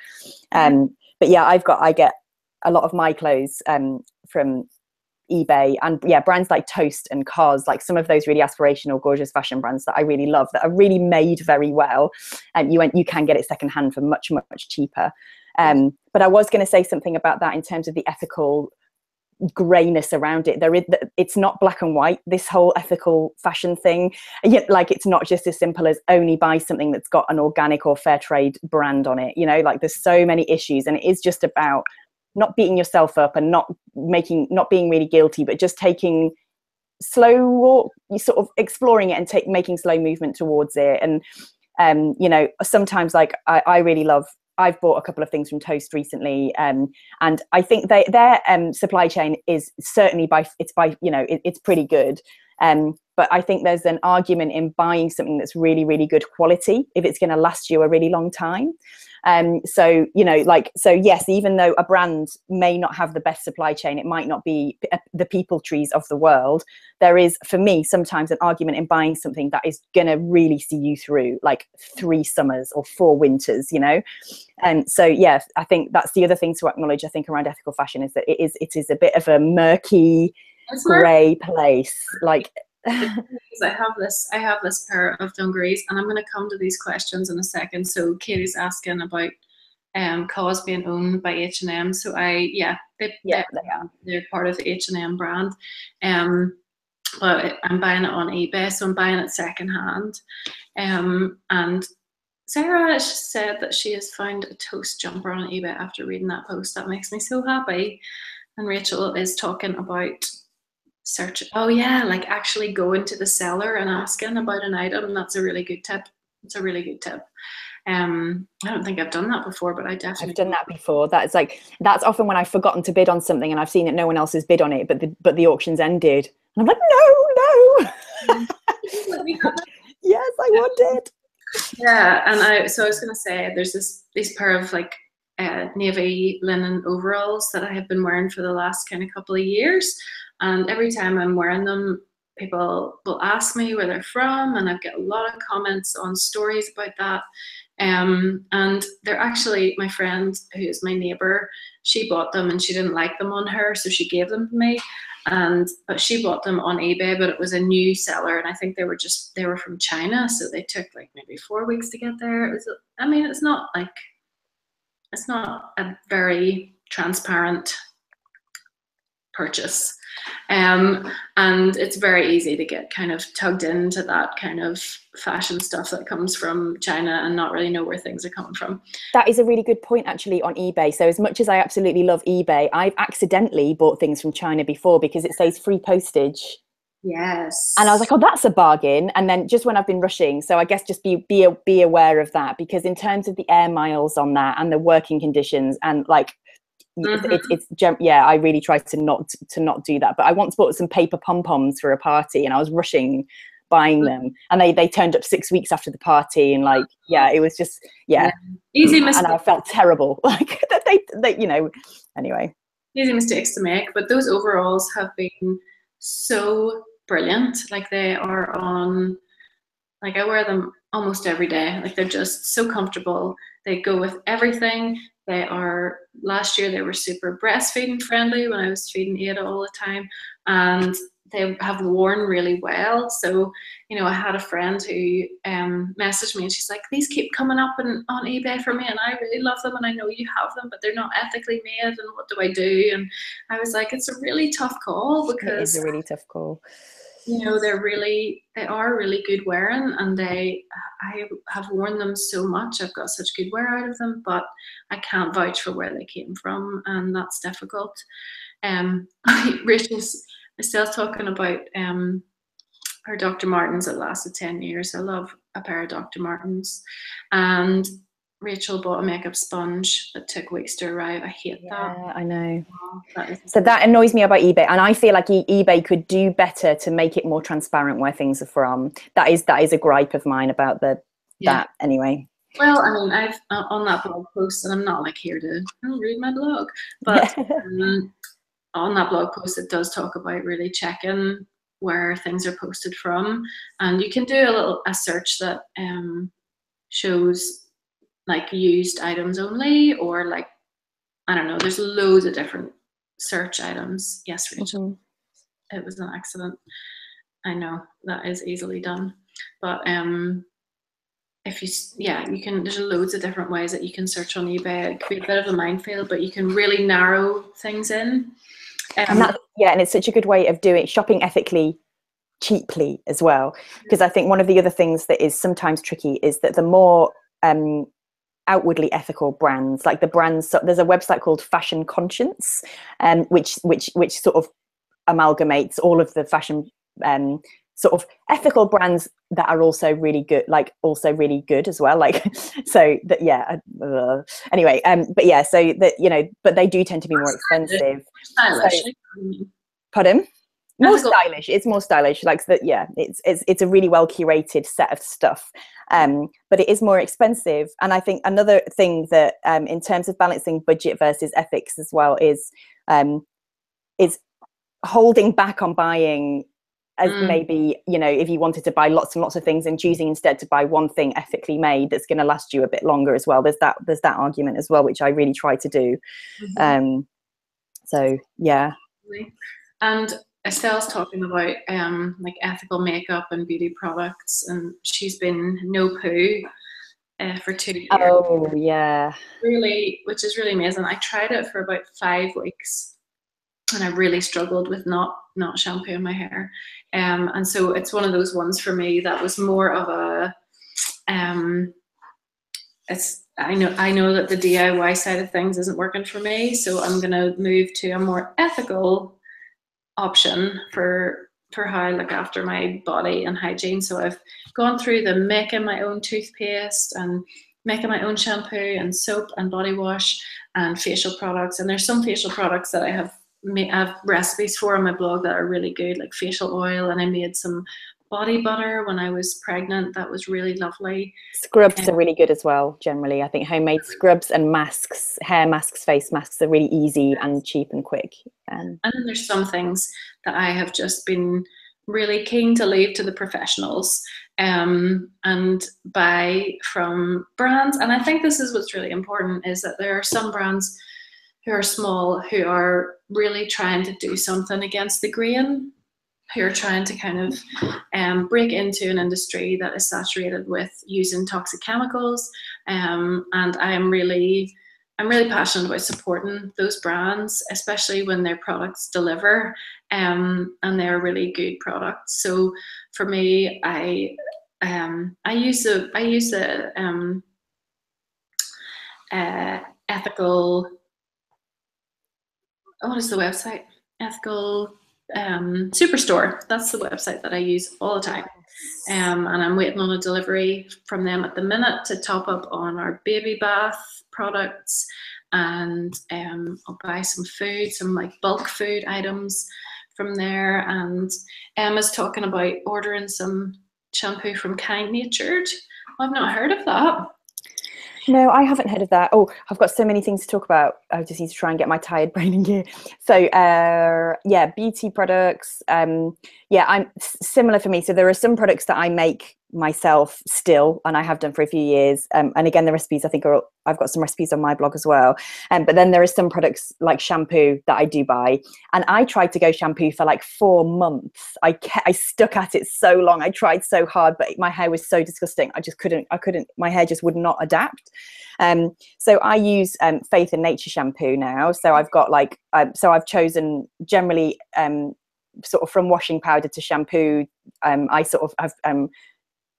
But yeah, I get a lot of my clothes from eBay, and yeah, brands like Toast and Cos, like some of those really aspirational, gorgeous fashion brands that I really love, that are really made very well, and you can get it secondhand for much, much cheaper. But I was going to say something about that in terms of the ethical grayness around it. It's not black and white, this whole ethical fashion thing. Yet, like, it's not just as simple as only buy something that's got an organic or fair trade brand on it, you know. Like, there's so many issues, and it is just about not beating yourself up and not being really guilty, but just taking slow, sort of exploring it and making slow movement towards it. And you know, sometimes, like, I really love, I've bought a couple of things from Toast recently, and I think their supply chain is certainly it's pretty good. But I think there's an argument in buying something that's really, really good quality if it's going to last you a really long time. So, you know, like, so yes, even though a brand may not have the best supply chain, it might not be the people trees of the world, there is, for me, sometimes an argument in buying something that is going to really see you through like 3 summers or 4 winters, you know. And so, yeah, I think that's the other thing to acknowledge, I think, around ethical fashion, is that it is a bit of a murky, grey place. Like,
I have this pair of dungarees, and I'm going to come to these questions in a second. So Katie's asking about Cause being owned by H&M. So they're part of the H&M brand. But I'm buying it on eBay, so I'm buying it secondhand. And Sarah said that she has found a Toast jumper on eBay after reading that post. That makes me so happy. And Rachel is talking about search. Oh yeah, like actually going to the seller and asking about an item. That's a really good tip. It's a really good tip. I don't think I've done that before, but I've done
that before. That's often when I've forgotten to bid on something and I've seen that no one else has bid on it, but the auction's ended, and I'm like, no.
Let me have it.
Yes, I want it.
Yeah, and I was going to say, there's this pair of like navy linen overalls that I have been wearing for the last kind of couple of years, and every time I'm wearing them, people will ask me where they're from, and I've got a lot of comments on stories about that. And they're actually, my friend who's my neighbor, she bought them and she didn't like them on her, so she gave them to me. But she bought them on eBay, but it was a new seller, and I think they were from China, so they took like maybe 4 weeks to get there. I mean, it's not a very transparent purchase. And it's very easy to get kind of tugged into that kind of fashion stuff that comes from China and not really know where things are coming from.
That is a really good point, actually, on eBay. So as much as I absolutely love eBay, I've accidentally bought things from China before because it says free postage.
Yes.
And I was like, oh, that's a bargain. And then just when I've been rushing, so I guess just be aware of that, because in terms of the air miles on that and the working conditions and like, I really try to not do that. But I once bought some paper pom-poms for a party and I was rushing buying them, and they turned up 6 weeks after the party, and like, it was just
easy mistake.
And I felt terrible like that they anyway,
easy mistakes to make. But those overalls have been so brilliant. Like, they are on, like, I wear them almost every day. Like, they're just so comfortable. They go with everything. Last year they were super breastfeeding friendly when I was feeding Ada all the time, and they have worn really well. So, I had a friend who messaged me, and she's like, these keep coming up on eBay for me, and I really love them, and I know you have them, but they're not ethically made, and what do I do? And I was like, it's a really tough call, because
it is a really tough call.
They are really good wearing, and I have worn them so much. I've got such good wear out of them, but I can't vouch for where they came from, and that's difficult. Rachel's still talking about her Dr. Martens that lasted 10 years. I love a pair of Dr. Martens. And Rachel bought a makeup sponge that took weeks to arrive. I hate that.
I know. So that annoys me about eBay, and I feel like eBay could do better to make it more transparent where things are from. That is a gripe of mine about that anyway.
Well, I mean, I've on that blog post, and I'm not like here to read my blog, but on that blog post it does talk about really checking where things are posted from, and you can do a search that shows like used items only, or like, I don't know, there's loads of different search items. Yes, Rachel, It was an accident. I know, that is easily done, but if you can, there's loads of different ways that you can search on eBay. It could be a bit of a minefield, but you can really narrow things in.
And it's such a good way of doing shopping ethically cheaply as well, because I think one of the other things that is sometimes tricky is that the more outwardly ethical brands, like the brands, so there's a website called Fashion Conscience, which sort of amalgamates all of the fashion sort of ethical brands that are also really good, as well, like, so that anyway, but so that, but they do tend to be more expensive.
Stylish.
Pardon? More stylish. It's more stylish, like that. It's a really well curated set of stuff, but it is more expensive. And I think another thing that in terms of balancing budget versus ethics as well is holding back on buying, as maybe, if you wanted to buy lots and lots of things, and choosing instead to buy one thing ethically made that's going to last you a bit longer as well. There's that argument as well, which I really try to do. So yeah.
And Estelle's talking about like ethical makeup and beauty products, and she's been no poo for 2 years.
Oh yeah.
Really, which is really amazing. I tried it for about 5 weeks, and I really struggled with not shampooing my hair. And so it's one of those ones for me that was more of a I know that the DIY side of things isn't working for me, so I'm gonna move to a more ethical option for how I look after my body and hygiene. So I've gone through the making my own toothpaste and making my own shampoo and soap and body wash and facial products. And there's some facial products that I have recipes for on my blog that are really good, like facial oil, and I made some body butter when I was pregnant. That was really lovely.
Scrubs are really good as well, generally. I think homemade scrubs and masks, hair masks, face masks are really easy and cheap and quick.
And then there's some things that I have just been really keen to leave to the professionals and buy from brands. And I think this is what's really important, is that there are some brands who are small who are really trying to do something against the grain, who are trying to kind of break into an industry that is saturated with using toxic chemicals. And I'm really passionate about supporting those brands, especially when their products deliver, and they're really good products. So for me, I use the ethical. What is the website? Ethical Superstore. That's the website that I use all the time. And I'm waiting on a delivery from them at the minute to top up on our baby bath products. And I'll buy some food, some like bulk food items from there. And Emma's talking about ordering some shampoo from Kind Natured. I've not heard of that.
No, I haven't heard of that. Oh, I've got so many things to talk about. I just need to try and get my tired brain in gear. So, yeah, beauty products. Yeah, I'm similar for me. So there are some products that I make myself still, and I have done for a few years. And again, the recipes, I think I've got some recipes on my blog as well. But then there are some products like shampoo that I do buy. And I tried to go shampoo for like 4 months. I stuck at it so long. I tried so hard, but my hair was so disgusting. I couldn't, my hair just would not adapt. So I use Faith and Nature shampoo now. So I've got like, so I've chosen generally sort of from washing powder to shampoo. I sort of have,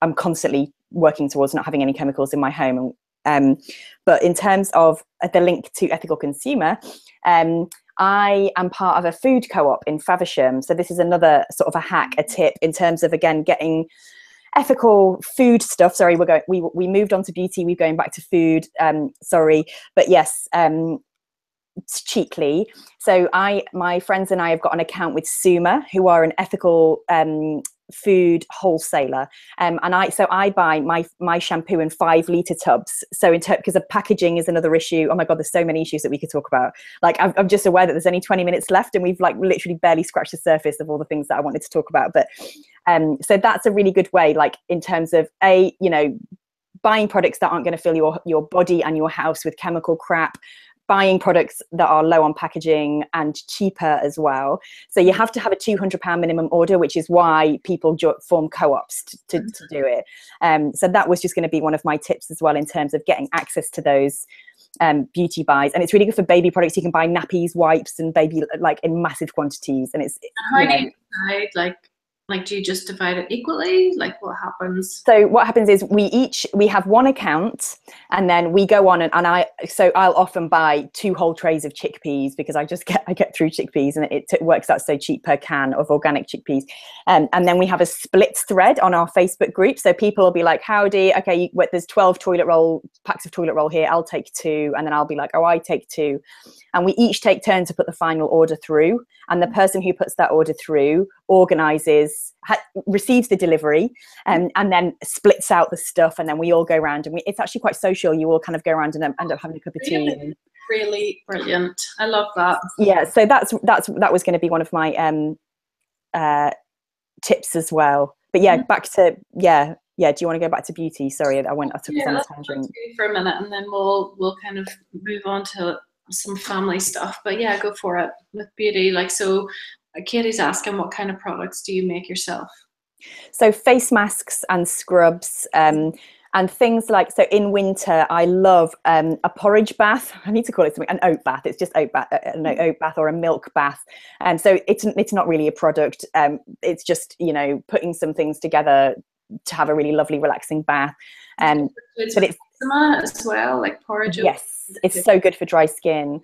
I'm constantly working towards not having any chemicals in my home. But in terms of the link to ethical consumer, I am part of a food co-op in Faversham. So this is another sort of a hack, a tip in terms of, again, getting ethical food stuff. Sorry, we moved on to beauty. We're going back to food. Sorry, but yes, cheaply. So my friends and I have got an account with Suma, who are an ethical food wholesaler, and I buy my shampoo in 5-litre tubs. So because of packaging is another issue. Oh my god, there's so many issues that we could talk about. Like I'm just aware that there's only 20 minutes left, and we've like literally barely scratched the surface of all the things that I wanted to talk about. But so that's a really good way, like in terms of buying products that aren't going to fill your body and your house with chemical crap, buying products that are low on packaging and cheaper as well. So you have to have a £200 minimum order, which is why people form co-ops to do it. So that was just going to be one of my tips as well in terms of getting access to those beauty buys. And it's really good for baby products. You can buy nappies, wipes, and baby like in massive quantities. And it's
how do you decide like do you just divide it equally? Like what happens?
So what happens is we have one account, and then we go on and I'll often buy 2 whole trays of chickpeas because I get through chickpeas, and it works out so cheap per can of organic chickpeas. And then we have a split thread on our Facebook group. So people will be like, howdy, okay, there's 12 packs of toilet roll here. I'll take 2. And then I'll be like, oh, I take 2. And we each take turns to put the final order through. And the person who puts that order through receives the delivery, and then splits out the stuff. And then we all go around, and it's actually quite social. You all kind of go around and end up having a cup of tea.
Really brilliant. I love that.
Yeah. So that was going to be one of my tips as well. But yeah, back to, yeah. Do you want to go back to beauty? Sorry, I took us on a tangent
for a minute, and then we'll kind of move on to some family stuff. But yeah, go for it with beauty. Like, so Katie's asking, what kind of products do you make yourself?
So face masks and scrubs, and things like, so in winter I love a porridge bath. I need to call it something, an oat bath. It's just oat bath, oat bath or a milk bath. And so it's not really a product. It's just, putting some things together to have a really lovely relaxing bath. But it's
as well, like porridge.
Yes, it's so good for dry skin.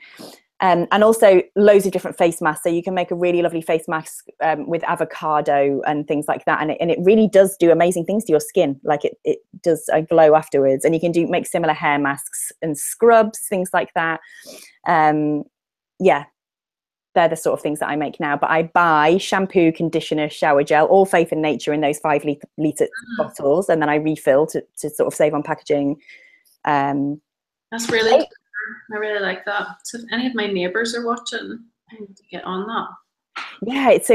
And also loads of different face masks. So you can make a really lovely face mask with avocado and things like that. And it really does do amazing things to your skin. Like it does a glow afterwards. And you can make similar hair masks and scrubs, things like that. Yeah. they're the sort of things that I make now. But I buy shampoo, conditioner, shower gel, all Faith in Nature in those 5 litre bottles, and then I refill to sort of save on packaging.
That's really clever. I really like that. So if any of my neighbours are watching, I need to get on that.
Yeah, it's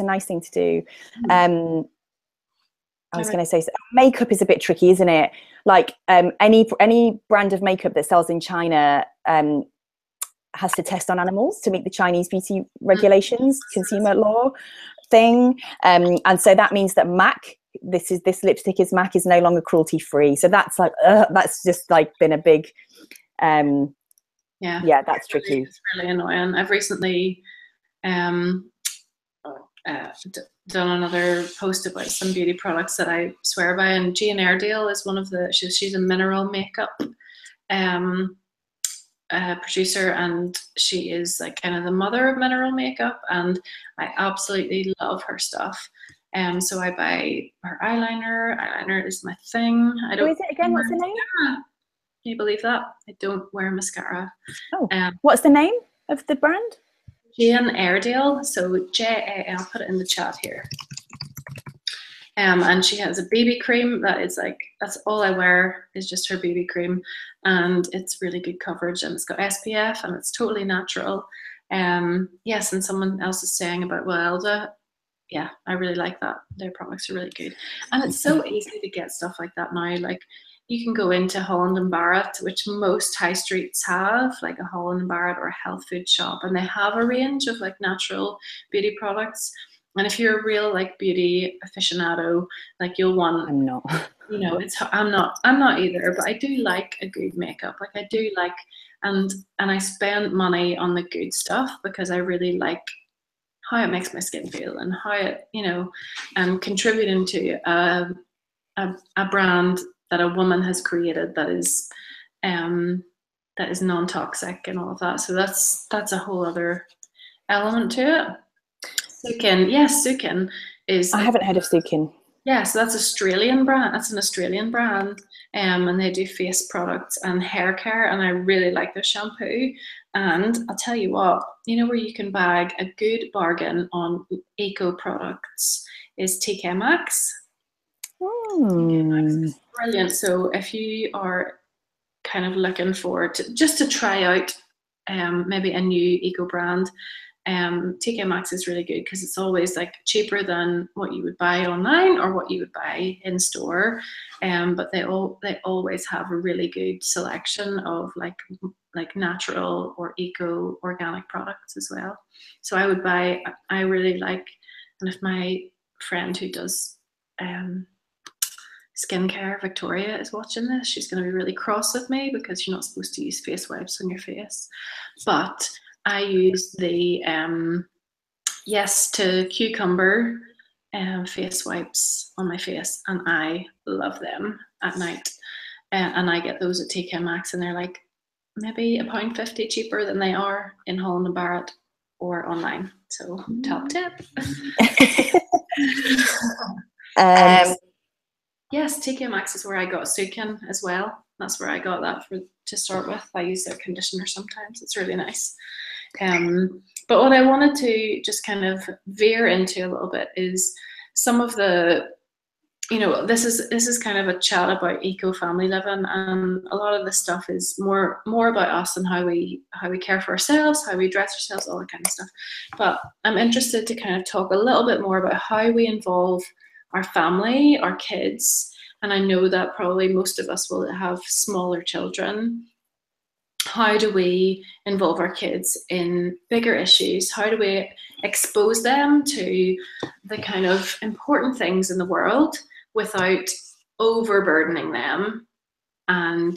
a nice thing to do. I was going to say, makeup is a bit tricky, isn't it? Like any brand of makeup that sells in China has to test on animals to meet the Chinese beauty regulations, consumer law thing, and so that means that MAC, this lipstick is MAC, is no longer cruelty free. So that's like that's just like been a big that's tricky.
It's really annoying. I've recently done another post about some beauty products that I swear by, and Jane Airedale is one of the she's a mineral makeup producer, and she is like kind of the mother of mineral makeup, and I absolutely love her stuff. So I buy her eyeliner. Eyeliner is my thing. I don't.
Who is it again? What's the name?
Can you believe that? I don't wear mascara.
Oh, what's the name of the brand?
Jane Airedale. So I'll put it in the chat here. And she has a BB cream that is like, that's all I wear is just her BB cream, and it's really good coverage, and it's got SPF, and it's totally natural. Yes, and someone else is saying about Wilda. Yeah, I really like that. Their products are really good, and it's so easy to get stuff like that now. Like you can go into Holland and Barrett, which most high streets have, like a Holland and Barrett or a health food shop, and they have a range of like natural beauty products. And if you're a real like beauty aficionado, like you'll want.
I'm not.
You know, I'm not either, but I do like a good makeup. Like I do like, and I spend money on the good stuff because I really like how it makes my skin feel and how it, you know, contributing to a brand that a woman has created that is non-toxic and all of that. So that's a whole other element to it. Sukin, yes, Sukin is.
I haven't heard of Sukin.
Yeah, so that's Australian brand. That's an Australian brand, and they do face products and hair care, and I really like their shampoo. And I'll tell you what, you know where you can bag a good bargain on eco products is TK Maxx. TK Maxx is brilliant. So if you are kind of looking forward to try out maybe a new eco brand, TK Maxx is really good because it's always like cheaper than what you would buy online or what you would buy in store, but they always have a really good selection of like natural or eco organic products as well. So I really like, and if my friend who does skincare, Victoria, is watching this, she's going to be really cross with me because you're not supposed to use face wipes on your face, but I use the Yes to Cucumber face wipes on my face, and I love them at night. And I get those at TK Maxx, and they're like maybe £1.50 cheaper than they are in Holland and Barrett or online. So top tip. Yes, TK Maxx is where I got Sukin as well. That's where I got that to start with. I use their conditioner sometimes. It's really nice. But what I wanted to just kind of veer into a little bit is some of the, you know, this is kind of a chat about eco family living, and a lot of this stuff is more about us and how we care for ourselves, how we dress ourselves, all that kind of stuff. But I'm interested to kind of talk a little bit more about how we involve our family, our kids, and I know that probably most of us will have smaller children. How do we involve our kids in bigger issues? How do we expose them to the kind of important things in the world without overburdening them and,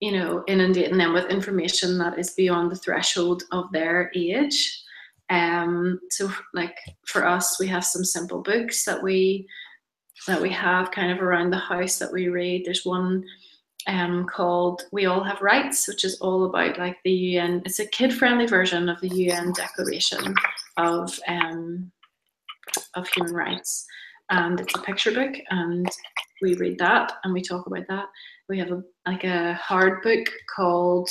you know, inundating them with information that is beyond the threshold of their age? So like for us, we have some simple books that we have kind of around the house that we read. There's one called We All Have Rights, which is all about like the UN. It's a kid-friendly version of the UN Declaration of Human Rights, and it's a picture book, and we read that and we talk about that. We have a hard book called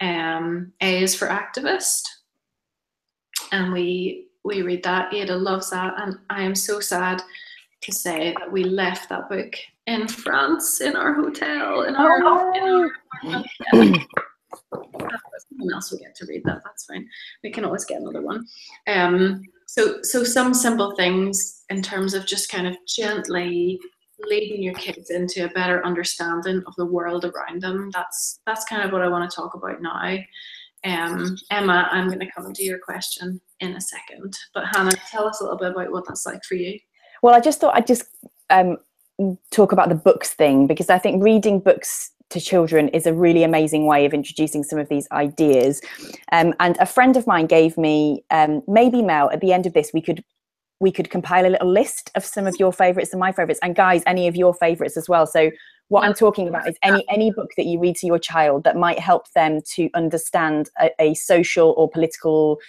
A is for Activist, and we read that. Ada loves that, and I am so sad to say that we left that book in France in our hotel in our apartment. Someone else will get to read that. That's fine. We can always get another one. So some simple things in terms of just kind of gently leading your kids into a better understanding of the world around them. That's kind of what I want to talk about now. Emma, I'm going to come to your question in a second, but Hannah, tell us a little bit about what that's like for you.
Well, I just thought I'd just talk about the books thing, because I think reading books to children is a really amazing way of introducing some of these ideas. And a friend of mine gave me, maybe Mel, at the end of this, we could compile a little list of some of your favorites and my favorites, and guys, any of your favorites as well. So what I'm talking about is any book that you read to your child that might help them to understand a social or political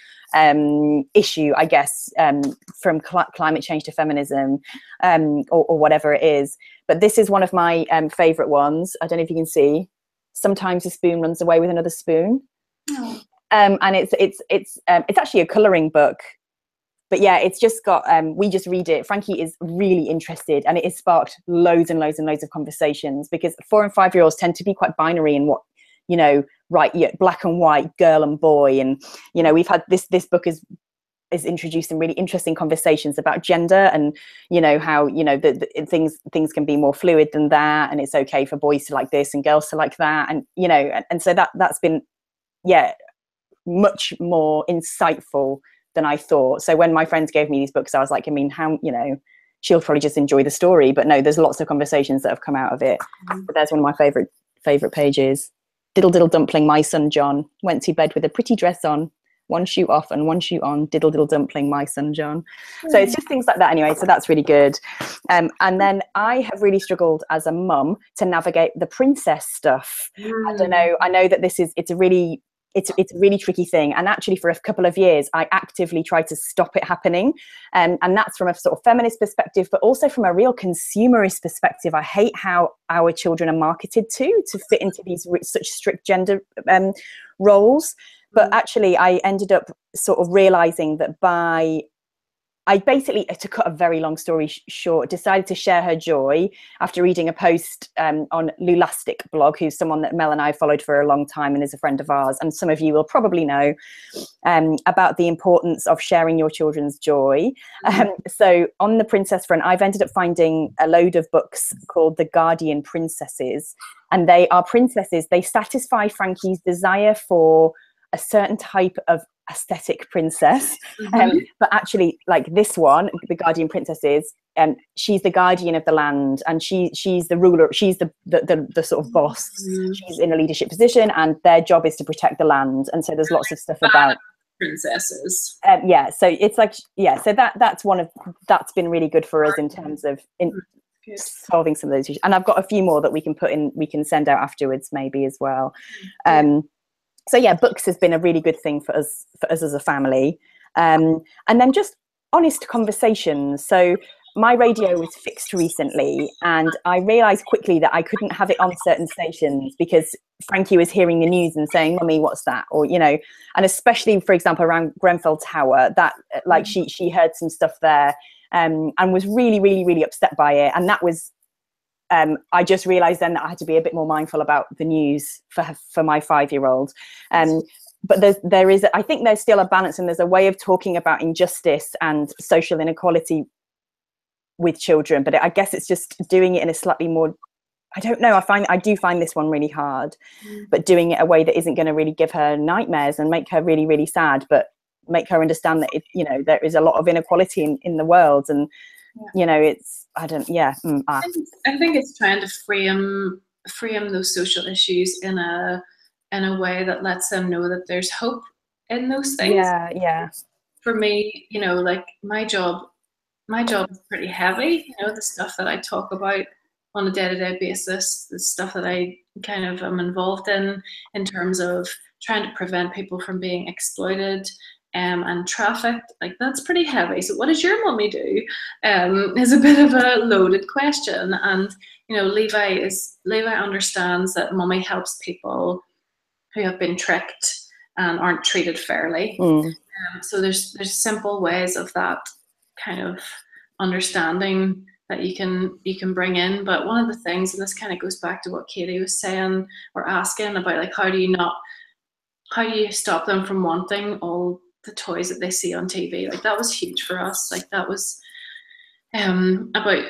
issue, I guess, from climate change to feminism, or whatever it is. But this is one of my favorite ones. I don't know if you can see. Sometimes a spoon runs away with another spoon. Oh. And it's actually a colouring book. But yeah, it's just got, we just read it. Frankie is really interested, and it has sparked loads and loads and loads of conversations, because 4 and 5 year olds tend to be quite binary in what, right, yeah, black and white, girl and boy. And, we've had this book is introduced some really interesting conversations about gender, and, how, the things can be more fluid than that. And it's okay for boys to like this and girls to like that. And, and so that's been, yeah, much more insightful than I thought. So when my friends gave me these books, I was like, I mean, how, she'll probably just enjoy the story, but no, there's lots of conversations that have come out of it. But there's one of my favorite pages. Diddle diddle dumpling, my son John went to bed with a pretty dress on, one shoe off and one shoe on, diddle diddle dumpling, my son John. So it's just things like that anyway. So that's really good. And then I have really struggled as a mum to navigate the princess stuff. I don't know. I know that it's a really tricky thing, and actually for a couple of years I actively tried to stop it happening, and that's from a sort of feminist perspective, but also from a real consumerist perspective. I hate how our children are marketed to fit into these such strict gender roles. But actually I ended up sort of realizing that I basically, to cut a very long story short, decided to share her joy after reading a post on Lulastic blog, who's someone that Mel and I followed for a long time and is a friend of ours. And some of you will probably know about the importance of sharing your children's joy. So on the princess front, I've ended up finding a load of books called The Guardian Princesses. And they are princesses. They satisfy Frankie's desire for a certain type of aesthetic princess, but actually, like this one, The Guardian Princesses, she's the guardian of the land, and she's the ruler, she's the sort of boss. She's in a leadership position, and their job is to protect the land. And so there's lots of stuff about
princesses.
So it's like, so that's been really good for us in terms of solving some of those issues. And I've got a few more that we can send out afterwards maybe as well. So yeah, books has been a really good thing for us as a family. And then just honest conversations. So my radio was fixed recently, and I realized quickly that I couldn't have it on certain stations because Frankie was hearing the news and saying, "Mummy, what's that?" Or, and especially, for example, around Grenfell Tower, that like she heard some stuff there, and was really, really, really upset by it. And that was, I just realized then that I had to be a bit more mindful about the news for my 5-year-old. But I think there's still a balance, and there's a way of talking about injustice and social inequality with children. But I guess it's just doing it in a slightly more, I don't know, I do find this one really hard, but doing it a way that isn't going to really give her nightmares and make her really, really sad, but make her understand that there is a lot of inequality in the world. And it's, I think
it's trying to frame those social issues in a way that lets them know that there's hope in those things.
Yeah.
For me, like my job is pretty heavy. The stuff that I talk about on a day-to-day basis, the stuff that I kind of am involved in terms of trying to prevent people from being exploited and trafficked, like that's pretty heavy. So what does your mummy do? Is a bit of a loaded question. And Levi understands that mummy helps people who have been tricked and aren't treated fairly. So there's simple ways of that kind of understanding that you can bring in. But one of the things, and this kind of goes back to what Katie was saying or asking about, like, how do you stop them from wanting all the toys that they see on TV? Like, that was huge for us. Like, that was about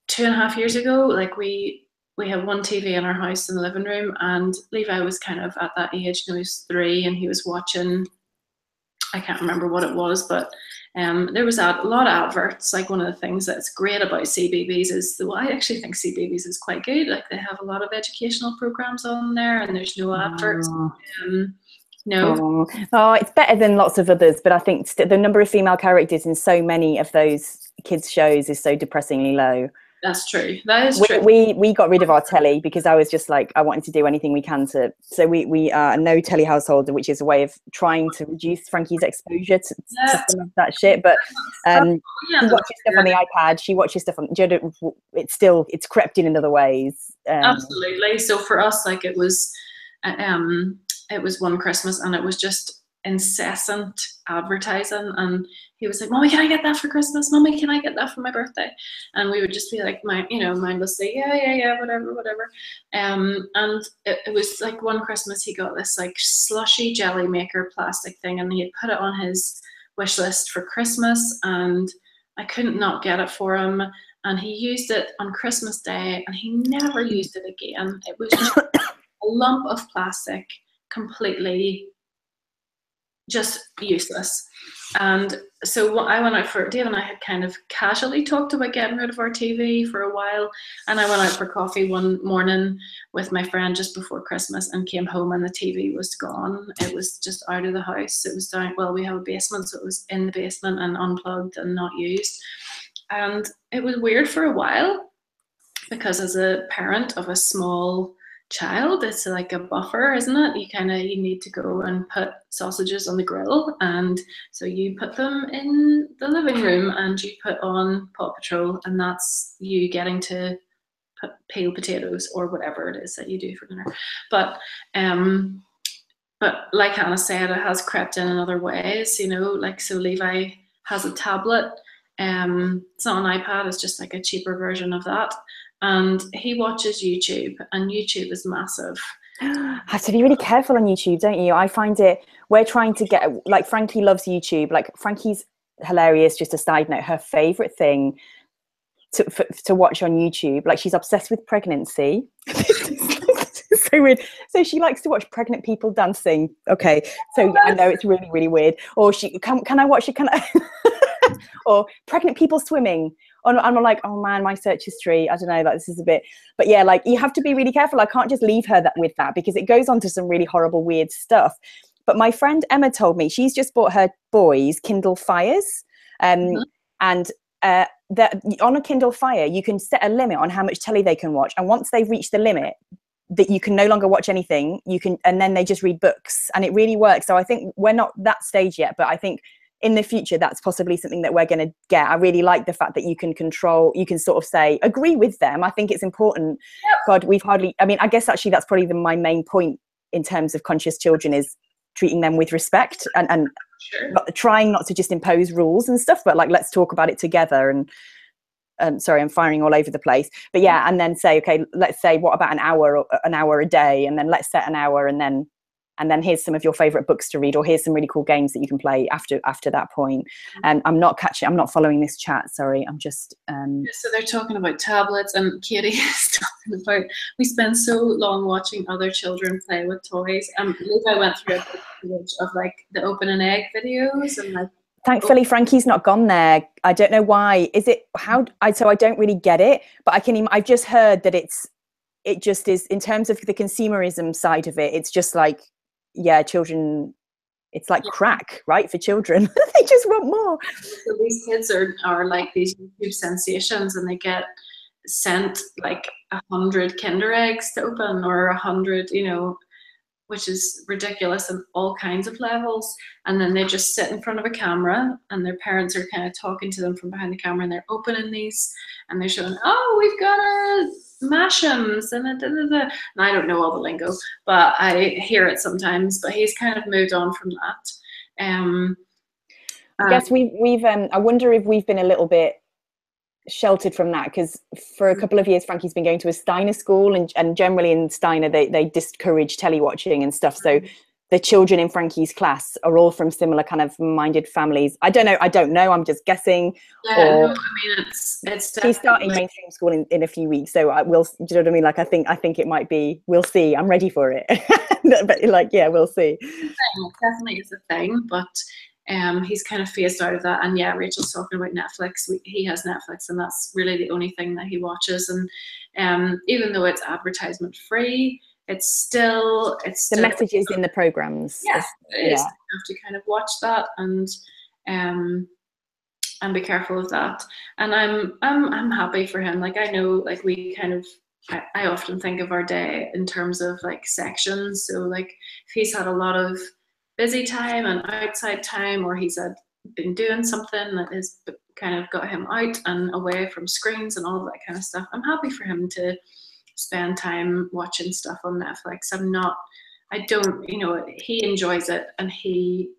2.5 years ago. Like, we had one TV in our house in the living room, and Levi was kind of at that age. He was 3, and he was watching, I can't remember what it was, but there was a lot of adverts. Like, one of the things that's great about CBeebies is, well, I actually think CBeebies is quite good. Like, they have a lot of educational programs on there, and there's no adverts. No.
Oh, it's better than lots of others, but I think the number of female characters in so many of those kids shows is so depressingly low.
That's true. That is true.
We got rid of our telly because I was just like, I wanted to do anything we can to. So we are a no telly household, which is a way of trying to reduce Frankie's exposure to some of that shit. But she watches stuff on the iPad. She watches stuff on. It's crept in other ways.
Absolutely. So for us, like, it was one Christmas, and it was just incessant advertising, and he was like, "Mommy, can I get that for Christmas? Mommy, can I get that for my birthday?" And we would just be like, mindlessly, yeah, whatever. And it was like one Christmas he got this like slushy jelly maker plastic thing, and he had put it on his wish list for Christmas, and I couldn't not get it for him. And he used it on Christmas Day, and he never used it again. It was just a lump of plastic, completely just useless. And so I went out for, Dave and I had kind of casually talked about getting rid of our TV for a while, and I went out for coffee one morning with my friend just before Christmas and came home, and the TV was gone. It was just out of the house. It was down, well, we have a basement, so it was in the basement and unplugged and not used. And it was weird for a while, because as a parent of a small child, it's like a buffer, isn't it? You need to go and put sausages on the grill, and so you put them in the living room and you put on Paw Patrol, and that's you getting to peel potatoes or whatever it is that you do for dinner. But like Hannah said, it has crept in other ways, like, so Levi has a tablet. It's not an iPad, it's just like a cheaper version of that. And he watches YouTube, and YouTube is massive.
Have to be really careful on YouTube, don't you? I find we're trying to get, like, Frankie loves YouTube. Like, Frankie's hilarious. Just a side note, her favorite thing to watch on YouTube, like, she's obsessed with pregnancy. So weird. So she likes to watch pregnant people dancing. Okay, so I know it's really, really weird. Or can I watch it? Can I? Or pregnant people swimming. And I'm like, oh man, my search history, I don't know, like, this is a bit, but yeah, like, you have to be really careful. I can't just leave her with that, because it goes on to some really horrible, weird stuff. But my friend Emma told me she's just bought her boys Kindle Fires, and that on a Kindle Fire you can set a limit on how much telly they can watch, and once they've reached the limit, that you can no longer watch anything, and then they just read books, and it really works. So I think we're not that stage yet, but I think in the future that's possibly something that we're going to get. I really like the fact that you can sort of say, agree with them. I think it's important. God, I guess actually that's probably my main point in terms of conscious children, is treating them with respect, and trying not to just impose rules and stuff, but like, let's talk about it together. And sorry, I'm firing all over the place, but yeah, and then say, okay, let's say, what about an hour a day, and then let's set an hour, and then here's some of your favorite books to read, or here's some really cool games that you can play after that point. And I'm not following this chat, sorry, I'm just
So they're talking about tablets, and Katie is talking about, we spend so long watching other children play with toys. Levi went through a page of like the open an egg videos, and like,
thankfully Frankie's not gone there. I don't know why. So I don't really get it, but I've just heard that it just is, in terms of the consumerism side of it, it's just like, yeah, children, it's like crack, right, for children. They just want more.
So these kids are like these YouTube sensations, and they get sent like 100 Kinder eggs to open, or 100, which is ridiculous on all kinds of levels. And then they just sit in front of a camera, and their parents are kind of talking to them from behind the camera, and they're opening these, and they're showing, oh, we've got a Mash'ems, and and I don't know all the lingo, but I hear it sometimes. But he's kind of moved on from that.
I guess we've I wonder if we've been a little bit sheltered from that, because for a couple of years Frankie's been going to a Steiner school, and generally in Steiner they discourage telewatching and stuff, so the children in Frankie's class are all from similar kind of minded families. I don't know, I'm just guessing.
Yeah, no, I mean, it's
he's starting mainstream school in a few weeks, so I will, do you know what I mean, like I think it might be, we'll see, I'm ready for it. But like, yeah, we'll see.
It definitely is a thing, but he's kind of phased out of that. And yeah, Rachel's talking about Netflix. He has Netflix, and that's really the only thing that he watches. And even though it's advertisement free, it's still
the messages in the programs.
Yes, it is. You have to kind of watch that and be careful of that. And I'm happy for him. Like, I know, like, we kind of, I often think of our day in terms of like sections. So like, if he's had a lot of busy time and outside time, or he's been doing something that has kind of got him out and away from screens and all of that kind of stuff, I'm happy for him to spend time watching stuff on Netflix. I don't, he enjoys it, and he,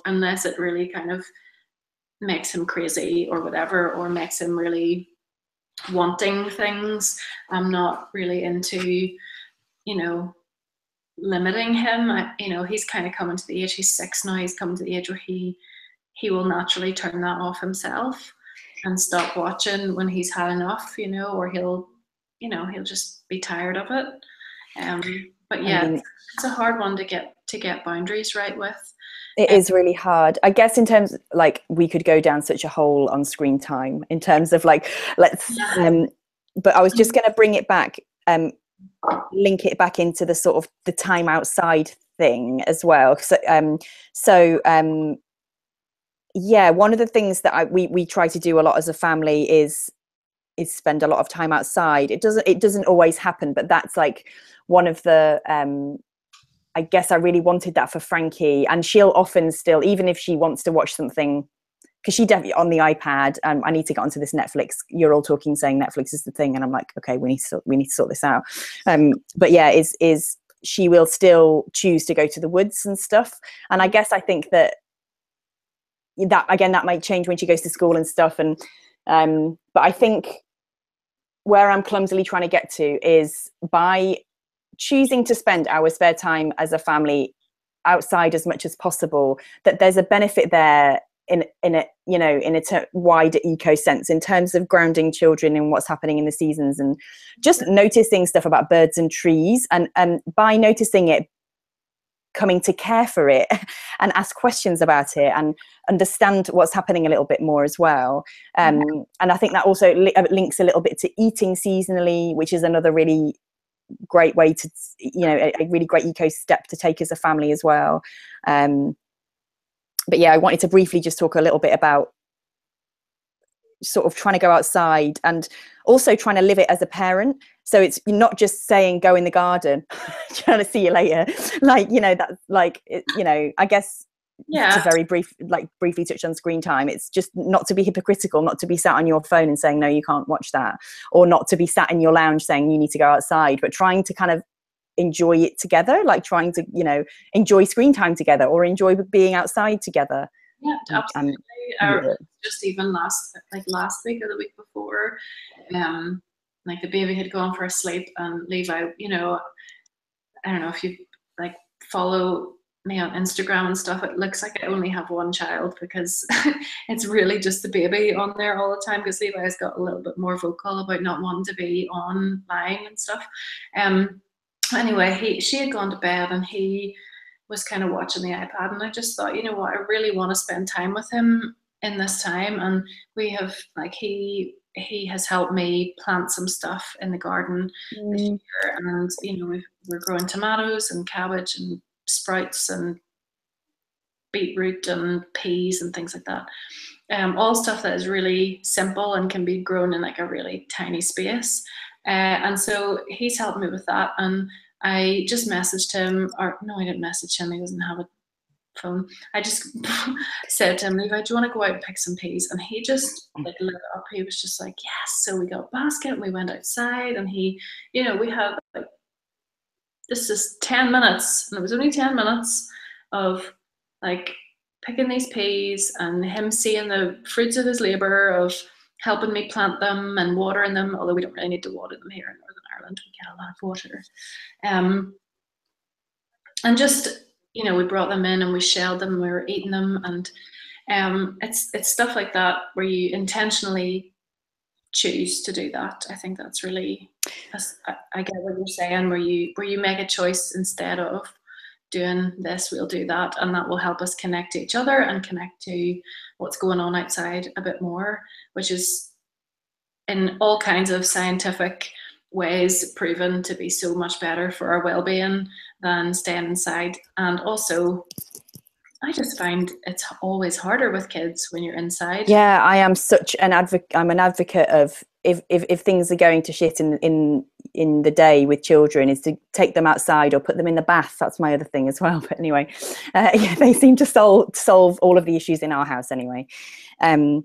unless it really kind of makes him crazy or whatever, or makes him really wanting things, I'm not really into, limiting him. He's kind of coming to the age, he's 6 now, he's coming to the age where he will naturally turn that off himself and stop watching when he's had enough, or he'll just be tired of it. But yeah, it's a hard one to get boundaries right with.
It is really hard, I guess, in terms, like, we could go down such a hole on screen time in terms of like, let's but I was just going to bring it back, link it back into the sort of the time outside thing as well. Yeah, one of the things that we try to do a lot as a family is spend a lot of time outside. It doesn't always happen, but that's like one of the I guess I really wanted that for Frankie, and she'll often still, even if she wants to watch something, because she definitely on the iPad, I need to get onto this Netflix, you're all talking, saying Netflix is the thing, and I'm like, okay, we need to sort this out. But yeah, is she will still choose to go to the woods and stuff, and I guess I think that again, that might change when she goes to school and stuff, and but I think where I'm clumsily trying to get to is by choosing to spend our spare time as a family outside as much as possible, that there's a benefit there in a wider eco sense, in terms of grounding children in what's happening in the seasons, and just noticing stuff about birds and trees, and by noticing it, coming to care for it and ask questions about it and understand what's happening a little bit more as well. And I think that also links a little bit to eating seasonally, which is another really great way to, a really great eco step to take as a family as well. But yeah, I wanted to briefly just talk a little bit about sort of trying to go outside and also trying to live it as a parent. So it's not just saying go in the garden, trying to see you later, like, that's like, I guess, to very briefly touch on screen time, it's just not to be hypocritical, not to be sat on your phone and saying no, you can't watch that, or not to be sat in your lounge saying you need to go outside, but trying to kind of enjoy it together, like trying to enjoy screen time together, or enjoy being outside together.
Yeah, absolutely. Just even last week or the week before, like the baby had gone for a sleep, and Levi, I don't know if you like follow me on Instagram and stuff, it looks like I only have one child, because it's really just the baby on there all the time, because Levi has got a little bit more vocal about not wanting to be online and stuff. Anyway, she had gone to bed, and he was kind of watching the iPad, and I just thought, you know what, I really want to spend time with him in this time. And we have, like, he has helped me plant some stuff in the garden this year, and we're growing tomatoes and cabbage and sprouts and beetroot and peas and things like that, all stuff that is really simple and can be grown in like a really tiny space, and so he's helped me with that. And I just messaged him, or no, I didn't message him, he doesn't have a phone. I just said to him, Levi, do you want to go out and pick some peas? And he just like lit up. He was just like, yes. So we got a basket and we went outside, and we had like, this is 10 minutes, and it was only 10 minutes of like picking these peas and him seeing the fruits of his labour of helping me plant them and watering them, although we don't really need to water them here in Northern Ireland. We get a lot of water. And just, you know, we brought them in and we shelled them and we were eating them. And it's stuff like that where you intentionally choose to do that. I think that's really, I get what you're saying, where you make a choice instead of doing this, we'll do that, and that will help us connect to each other and connect to what's going on outside a bit more, which is in all kinds of scientific ways proven to be so much better for our well-being than staying inside. And also, I just find it's always harder with kids when you're inside.
Yeah, I am such an advocate. I'm an advocate of if things are going to shit in the day with children, is to take them outside or put them in the bath. That's my other thing as well. But anyway, yeah, they seem to solve all of the issues in our house anyway.
Outside in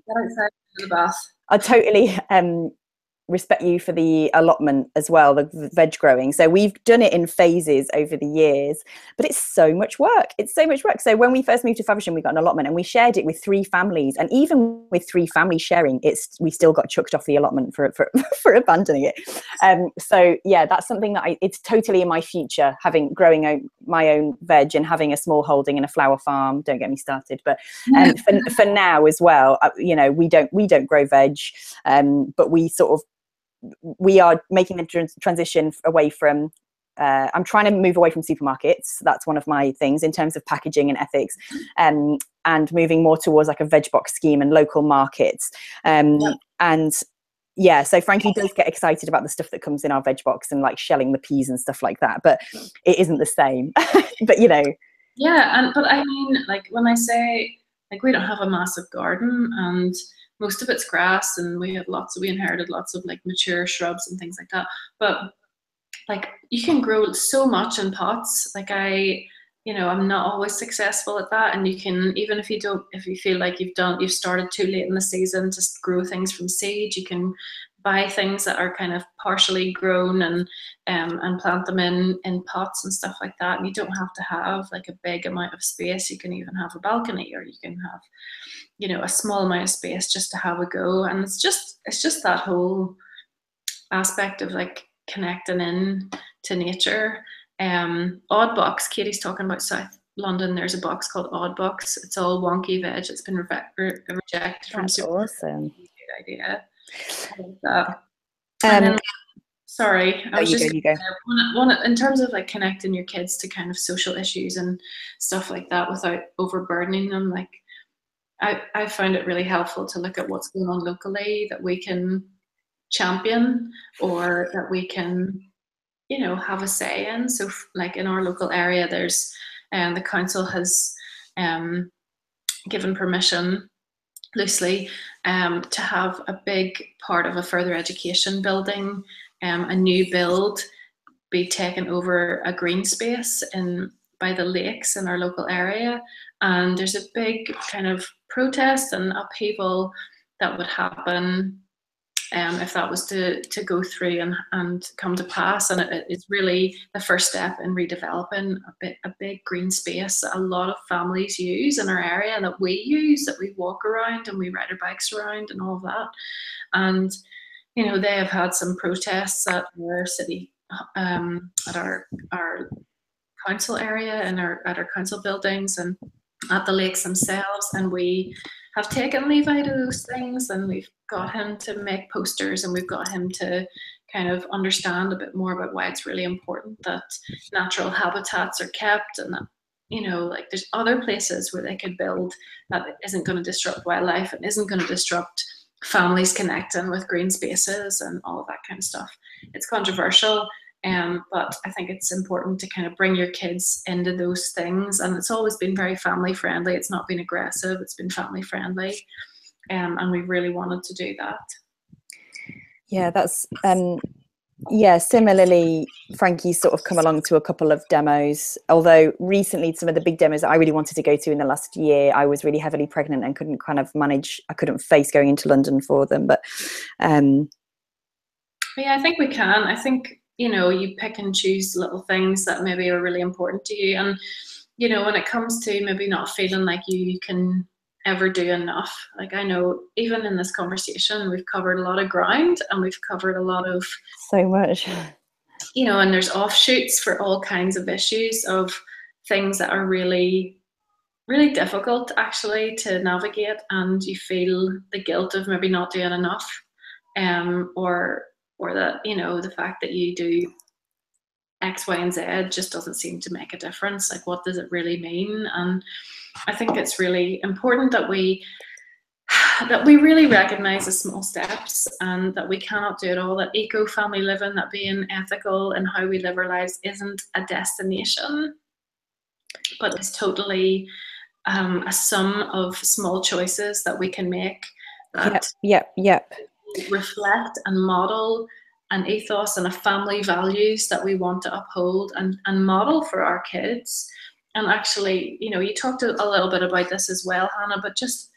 the bath.
I totally respect you for the allotment as well, the veg growing. So we've done it in phases over the years, but it's so much work. It's so much work. So when we first moved to Faversham, we got an allotment and we shared it with 3 families. And even with 3 families sharing, we still got chucked off the allotment for for abandoning it. So yeah, that's something that it's totally in my future, growing my own veg and having a small holding and a flower farm. Don't get me started. But for now as well, you know, we don't grow veg, but we are making the transition away from I'm trying to move away from supermarkets. That's one of my things in terms of packaging and ethics, and moving more towards like a veg box scheme and local markets. And yeah, so Frankie does get excited about the stuff that comes in our veg box and like shelling the peas and stuff like that, but it isn't the same. But you know,
yeah. But I mean, like when I say, like, we don't have a massive garden and most of it's grass, and we inherited lots of like mature shrubs and things like that. But like, you can grow so much in pots. Like I'm not always successful at that. And you can, even if you feel like you've started too late in the season to grow things from seed, you can buy things that are kind of partially grown and plant them in pots and stuff like that. And you don't have to have like a big amount of space. You can even have a balcony, or you can have, you know, a small amount of space just to have a go. And it's just that whole aspect of like connecting in to nature. Odd Box, Katie's talking about South London. There's a box called Odd Box. It's all wonky veg. It's been rejected from
that's awesome.
Good idea. Then, sorry, I was
you go.
In terms of like connecting your kids to kind of social issues and stuff like that without overburdening them, like I found it really helpful to look at what's going on locally that we can champion, or that we can, you know, have a say in. So like in our local area, there's the council has given permission loosely to have a big part of a further education building, a new build, be taken over a green space by the lakes in our local area. And there's a big kind of protest and upheaval that would happen if that was to go through and come to pass. And it's really the first step in redeveloping a big green space that a lot of families use in our area, and that we use, that we walk around and we ride our bikes around and all of that. And, you know, they have had some protests at our city, at our council area and at our council buildings and at the lakes themselves. And we have taken Levi to those things, and we've got him to make posters, and we've got him to kind of understand a bit more about why it's really important that natural habitats are kept, and that, you know, like there's other places where they could build that isn't going to disrupt wildlife and isn't going to disrupt families connecting with green spaces and all of that kind of stuff. It's controversial, but I think it's important to kind of bring your kids into those things. And it's always been very family friendly. It's not been aggressive. It's been family friendly. And we really wanted to do that.
Yeah, that's similarly, Frankie's sort of come along to a couple of demos, although recently some of the big demos that I really wanted to go to in the last year, I was really heavily pregnant and couldn't kind of manage, I couldn't face going into London for them. But
yeah, I think we can. I think, you know, you pick and choose little things that maybe are really important to you. And you know, when it comes to maybe not feeling like you can ever do enough, like I know even in this conversation, we've covered a lot of ground and we've covered a lot of,
So much.
you know, and there's offshoots for all kinds of issues of things that are really, really difficult actually to navigate, and you feel the guilt of maybe not doing enough, or that, you know, the fact that you do X, Y, and Z just doesn't seem to make a difference. Like, what does it really mean? And I think it's really important that we really recognize the small steps, and that we cannot do it all. That eco-family living, that being ethical in how we live our lives, isn't a destination, but it's totally a sum of small choices that we can make that
Yep.
reflect and model an ethos and a family values that we want to uphold and model for our kids. And actually, you know, you talked a little bit about this as well, Hannah, but just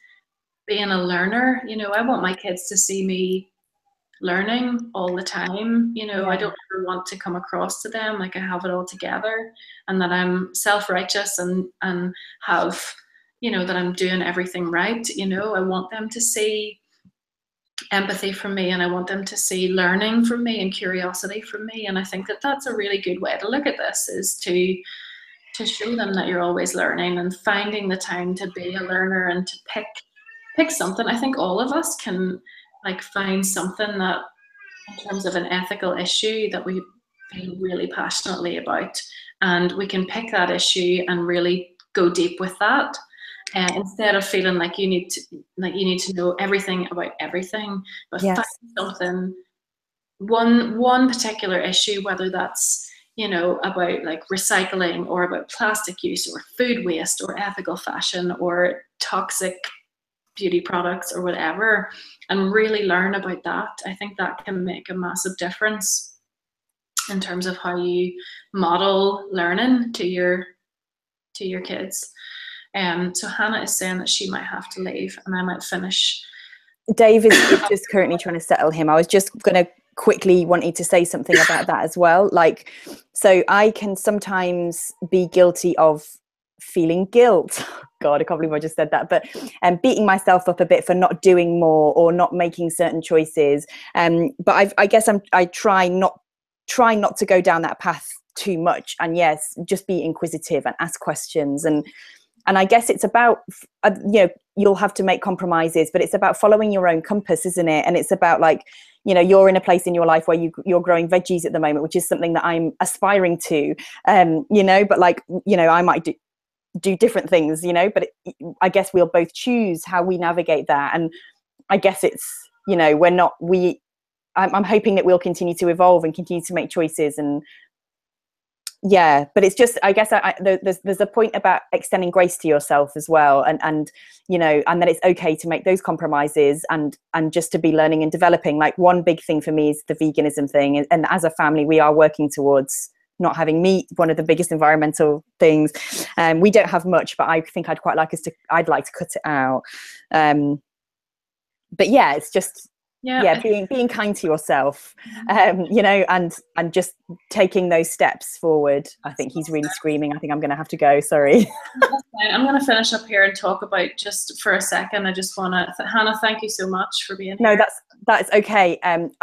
being a learner, you know, I want my kids to see me learning all the time. You know, I don't ever want to come across to them like I have it all together and that I'm self-righteous and have, you know, that I'm doing everything right. You know, I want them to see empathy from me, and I want them to see learning from me and curiosity from me. And I think that that's a really good way to look at this, is to show them that you're always learning and finding the time to be a learner and to pick something. I think all of us can like find something that, in terms of an ethical issue, that we feel really passionately about, and we can pick that issue and really go deep with that, instead of feeling like you need to know everything about everything, but find something, one particular issue, whether that's, you know, about like recycling or about plastic use or food waste or ethical fashion or toxic beauty products or whatever, and really learn about that. I think that can make a massive difference in terms of how you model learning to your kids. So Hannah is saying that she might have to leave and I might finish.
Dave is just currently trying to settle him. I was just going to quickly wanted to say something about that as well. Like, so I can sometimes be guilty of feeling guilt. God, I can't believe I just said that. But beating myself up a bit for not doing more or not making certain choices. But I guess I try not to go down that path too much. And yes, just be inquisitive and ask questions. And I guess it's about, you know, you'll have to make compromises, but it's about following your own compass, isn't it? And it's about, like, you know, you're in a place in your life where you're growing veggies at the moment, which is something that I'm aspiring to, you know, but like, you know, I might do different things, you know, but I guess we'll both choose how we navigate that. And I guess it's, you know, I'm hoping that we'll continue to evolve and continue to make choices. And yeah, but it's just, I guess there's a point about extending grace to yourself as well, and you know, and that it's okay to make those compromises and just to be learning and developing. Like, one big thing for me is the veganism thing, and as a family we are working towards not having meat, one of the biggest environmental things. We don't have much, but I think I'd like to cut it out. But yeah, it's just being kind to yourself, you know, and just taking those steps forward. I think he's really screaming. I think I'm going to have to go. Sorry.
I'm going to finish up here and talk about, just for a second, I just want to, Hannah, thank you so much for being here.
No, that's okay.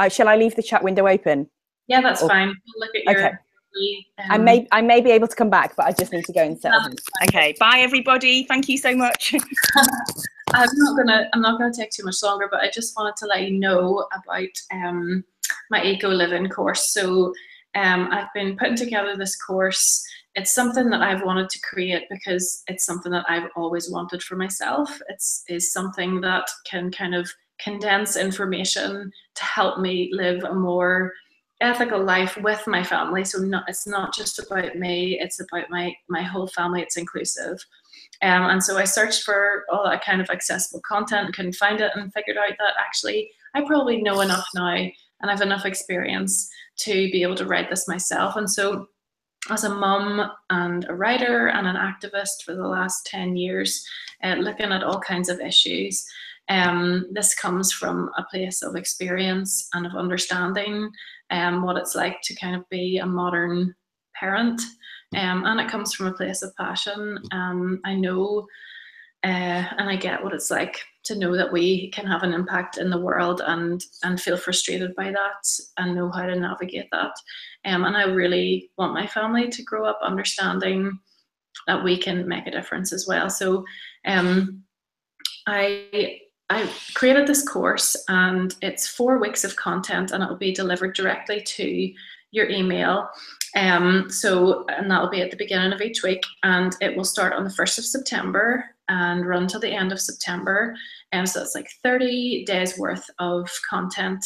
Shall I leave the chat window open?
Yeah, that's fine. Look at your.
Okay. I may be able to come back, but I just need to go and settle him. Okay, bye everybody. Thank you so much.
I'm not gonna take too much longer, but I just wanted to let you know about my Eco Living course. So I've been putting together this course. It's something that I've wanted to create because it's something that I've always wanted for myself. It's something that can kind of condense information to help me live a more ethical life with my family. So it's not just about me, it's about my whole family. It's inclusive. And so I searched for all that kind of accessible content, couldn't find it, and figured out that actually I probably know enough now and I have enough experience to be able to write this myself. And so, as a mum and a writer and an activist for the last 10 years, looking at all kinds of issues, this comes from a place of experience and of understanding what it's like to kind of be a modern parent And it comes from a place of passion. I know and I get what it's like to know that we can have an impact in the world and feel frustrated by that and know how to navigate that. And I really want my family to grow up understanding that we can make a difference as well. So I created this course, and it's 4 weeks of content, and it will be delivered directly to your email. And that'll be at the beginning of each week, and it will start on the 1st of September and run till the end of September. And so it's like 30 days worth of content,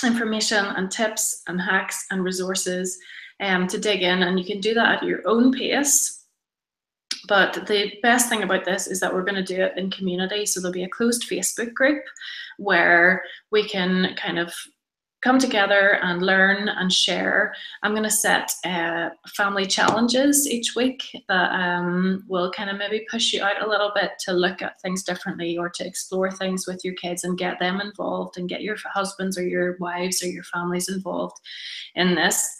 information and tips and hacks and resources to dig in, and you can do that at your own pace. But the best thing about this is that we're going to do it in community. So there'll be a closed Facebook group where we can kind of come together and learn and share. I'm going to set family challenges each week that will kind of maybe push you out a little bit to look at things differently, or to explore things with your kids and get them involved, and get your husbands or your wives or your families involved in this.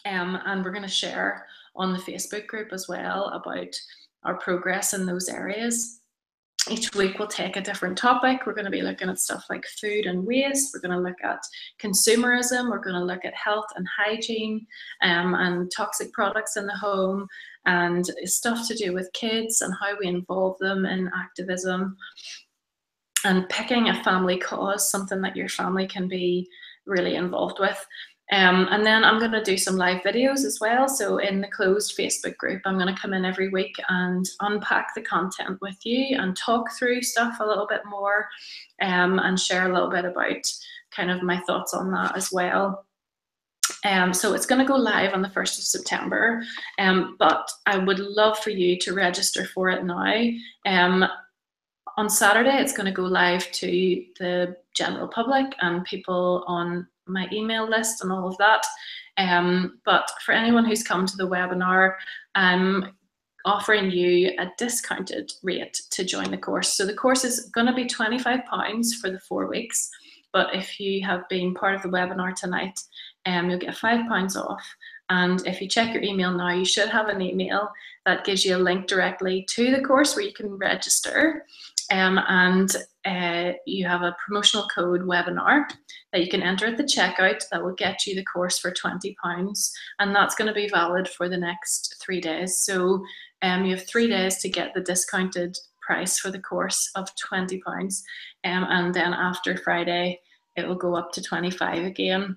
And we're going to share on the Facebook group as well about our progress in those areas. Each week we'll take a different topic. We're going to be looking at stuff like food and waste. We're going to look at consumerism. We're going to look at health and hygiene and toxic products in the home, and stuff to do with kids and how we involve them in activism, and picking a family cause, something that your family can be really involved with. And then I'm going to do some live videos as well. So in the closed Facebook group, I'm going to come in every week and unpack the content with you and talk through stuff a little bit more, and share a little bit about kind of my thoughts on that as well. So it's going to go live on the 1st of September, but I would love for you to register for it now. On Saturday, it's going to go live to the general public and people on my email list and all of that. But for anyone who's come to the webinar, I'm offering you a discounted rate to join the course. So the course is going to be £25 for the 4 weeks. But if you have been part of the webinar tonight, you'll get £5 off. And if you check your email now, you should have an email that gives you a link directly to the course where you can register. And you have a promotional code webinar that you can enter at the checkout that will get you the course for £20, and that's going to be valid for the next 3 days. So you have 3 days to get the discounted price for the course of £20, and then after Friday it will go up to 25 again.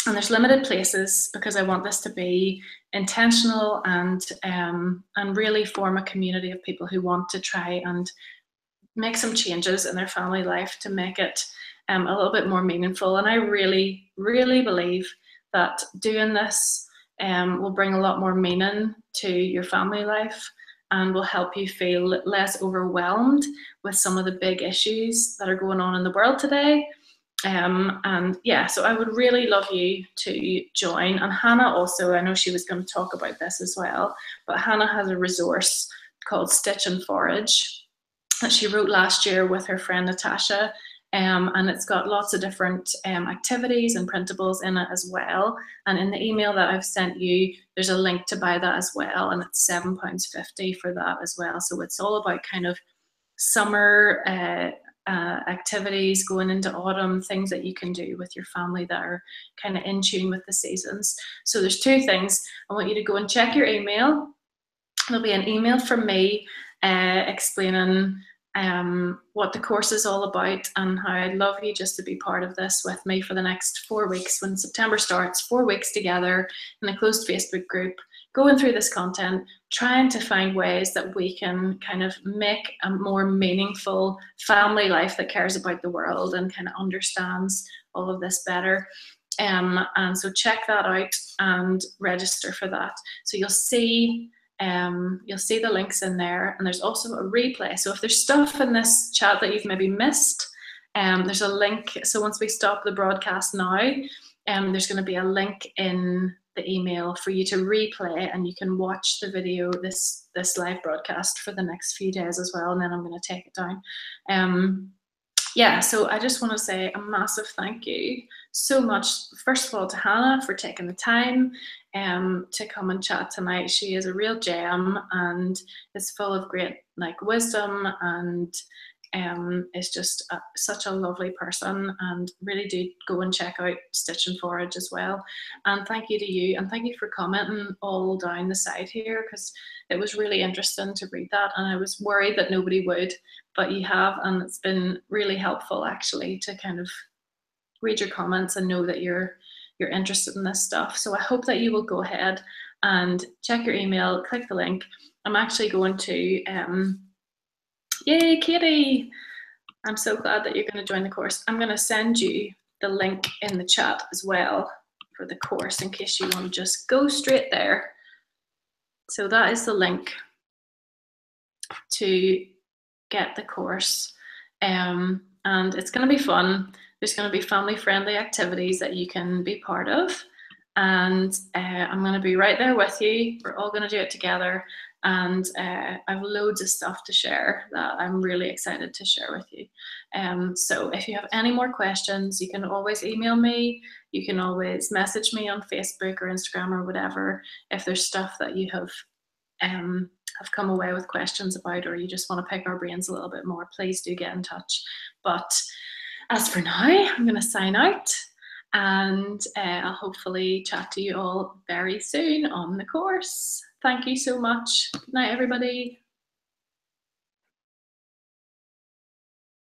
And there's limited places because I want this to be intentional and really form a community of people who want to try and make some changes in their family life to make it a little bit more meaningful. And I really, really believe that doing this will bring a lot more meaning to your family life and will help you feel less overwhelmed with some of the big issues that are going on in the world today. And yeah, so I would really love you to join. And Hannah also, I know she was going to talk about this as well, but Hannah has a resource called Stitch and Forage that she wrote last year with her friend Natasha, and it's got lots of different activities and printables in it as well. And in the email that I've sent you, there's a link to buy that as well, and it's £7.50 for that as well. So it's all about kind of summer activities going into autumn, things that you can do with your family that are kind of in tune with the seasons. So there's 2 things. I want you to go and check your email. There'll be an email from me explaining what the course is all about and how I'd love you just to be part of this with me for the next 4 weeks. When September starts, 4 weeks together in a closed Facebook group, going through this content, trying to find ways that we can kind of make a more meaningful family life that cares about the world and kind of understands all of this better. And so check that out and register for that. So you'll see the links in there, and there's also a replay. So if there's stuff in this chat that you've maybe missed, there's a link. So once we stop the broadcast now, there's going to be a link in the email for you to replay, and you can watch the video, this live broadcast for the next few days as well, and then I'm going to take it down. yeah, so I just want to say a massive thank you so much, first of all, to Hannah for taking the time to come and chat tonight. She is a real gem and is full of great like wisdom, and is just such a lovely person, and really do go and check out Stitch and Forage as well. And thank you to you, and thank you for commenting all down the side here, because it was really interesting to read that, and I was worried that nobody would, but you have, and it's been really helpful actually to kind of read your comments and know that you're interested in this stuff. So I hope that you will go ahead and check your email, click the link. I'm actually going to yay, Katie! I'm so glad that you're going to join the course. I'm going to send you the link in the chat as well for the course in case you want to just go straight there. So that is the link to get the course. And it's going to be fun. There's going to be family-friendly activities that you can be part of. And I'm going to be right there with you. We're all going to do it together. And I have loads of stuff to share that I'm really excited to share with you. So if you have any more questions, you can always email me. You can always message me on Facebook or Instagram or whatever. If there's stuff that you have come away with questions about, or you just want to pick our brains a little bit more, please do get in touch. But as for now, I'm going to sign out, and I'll hopefully chat to you all very soon on the course. Thank you so much. Good night, everybody.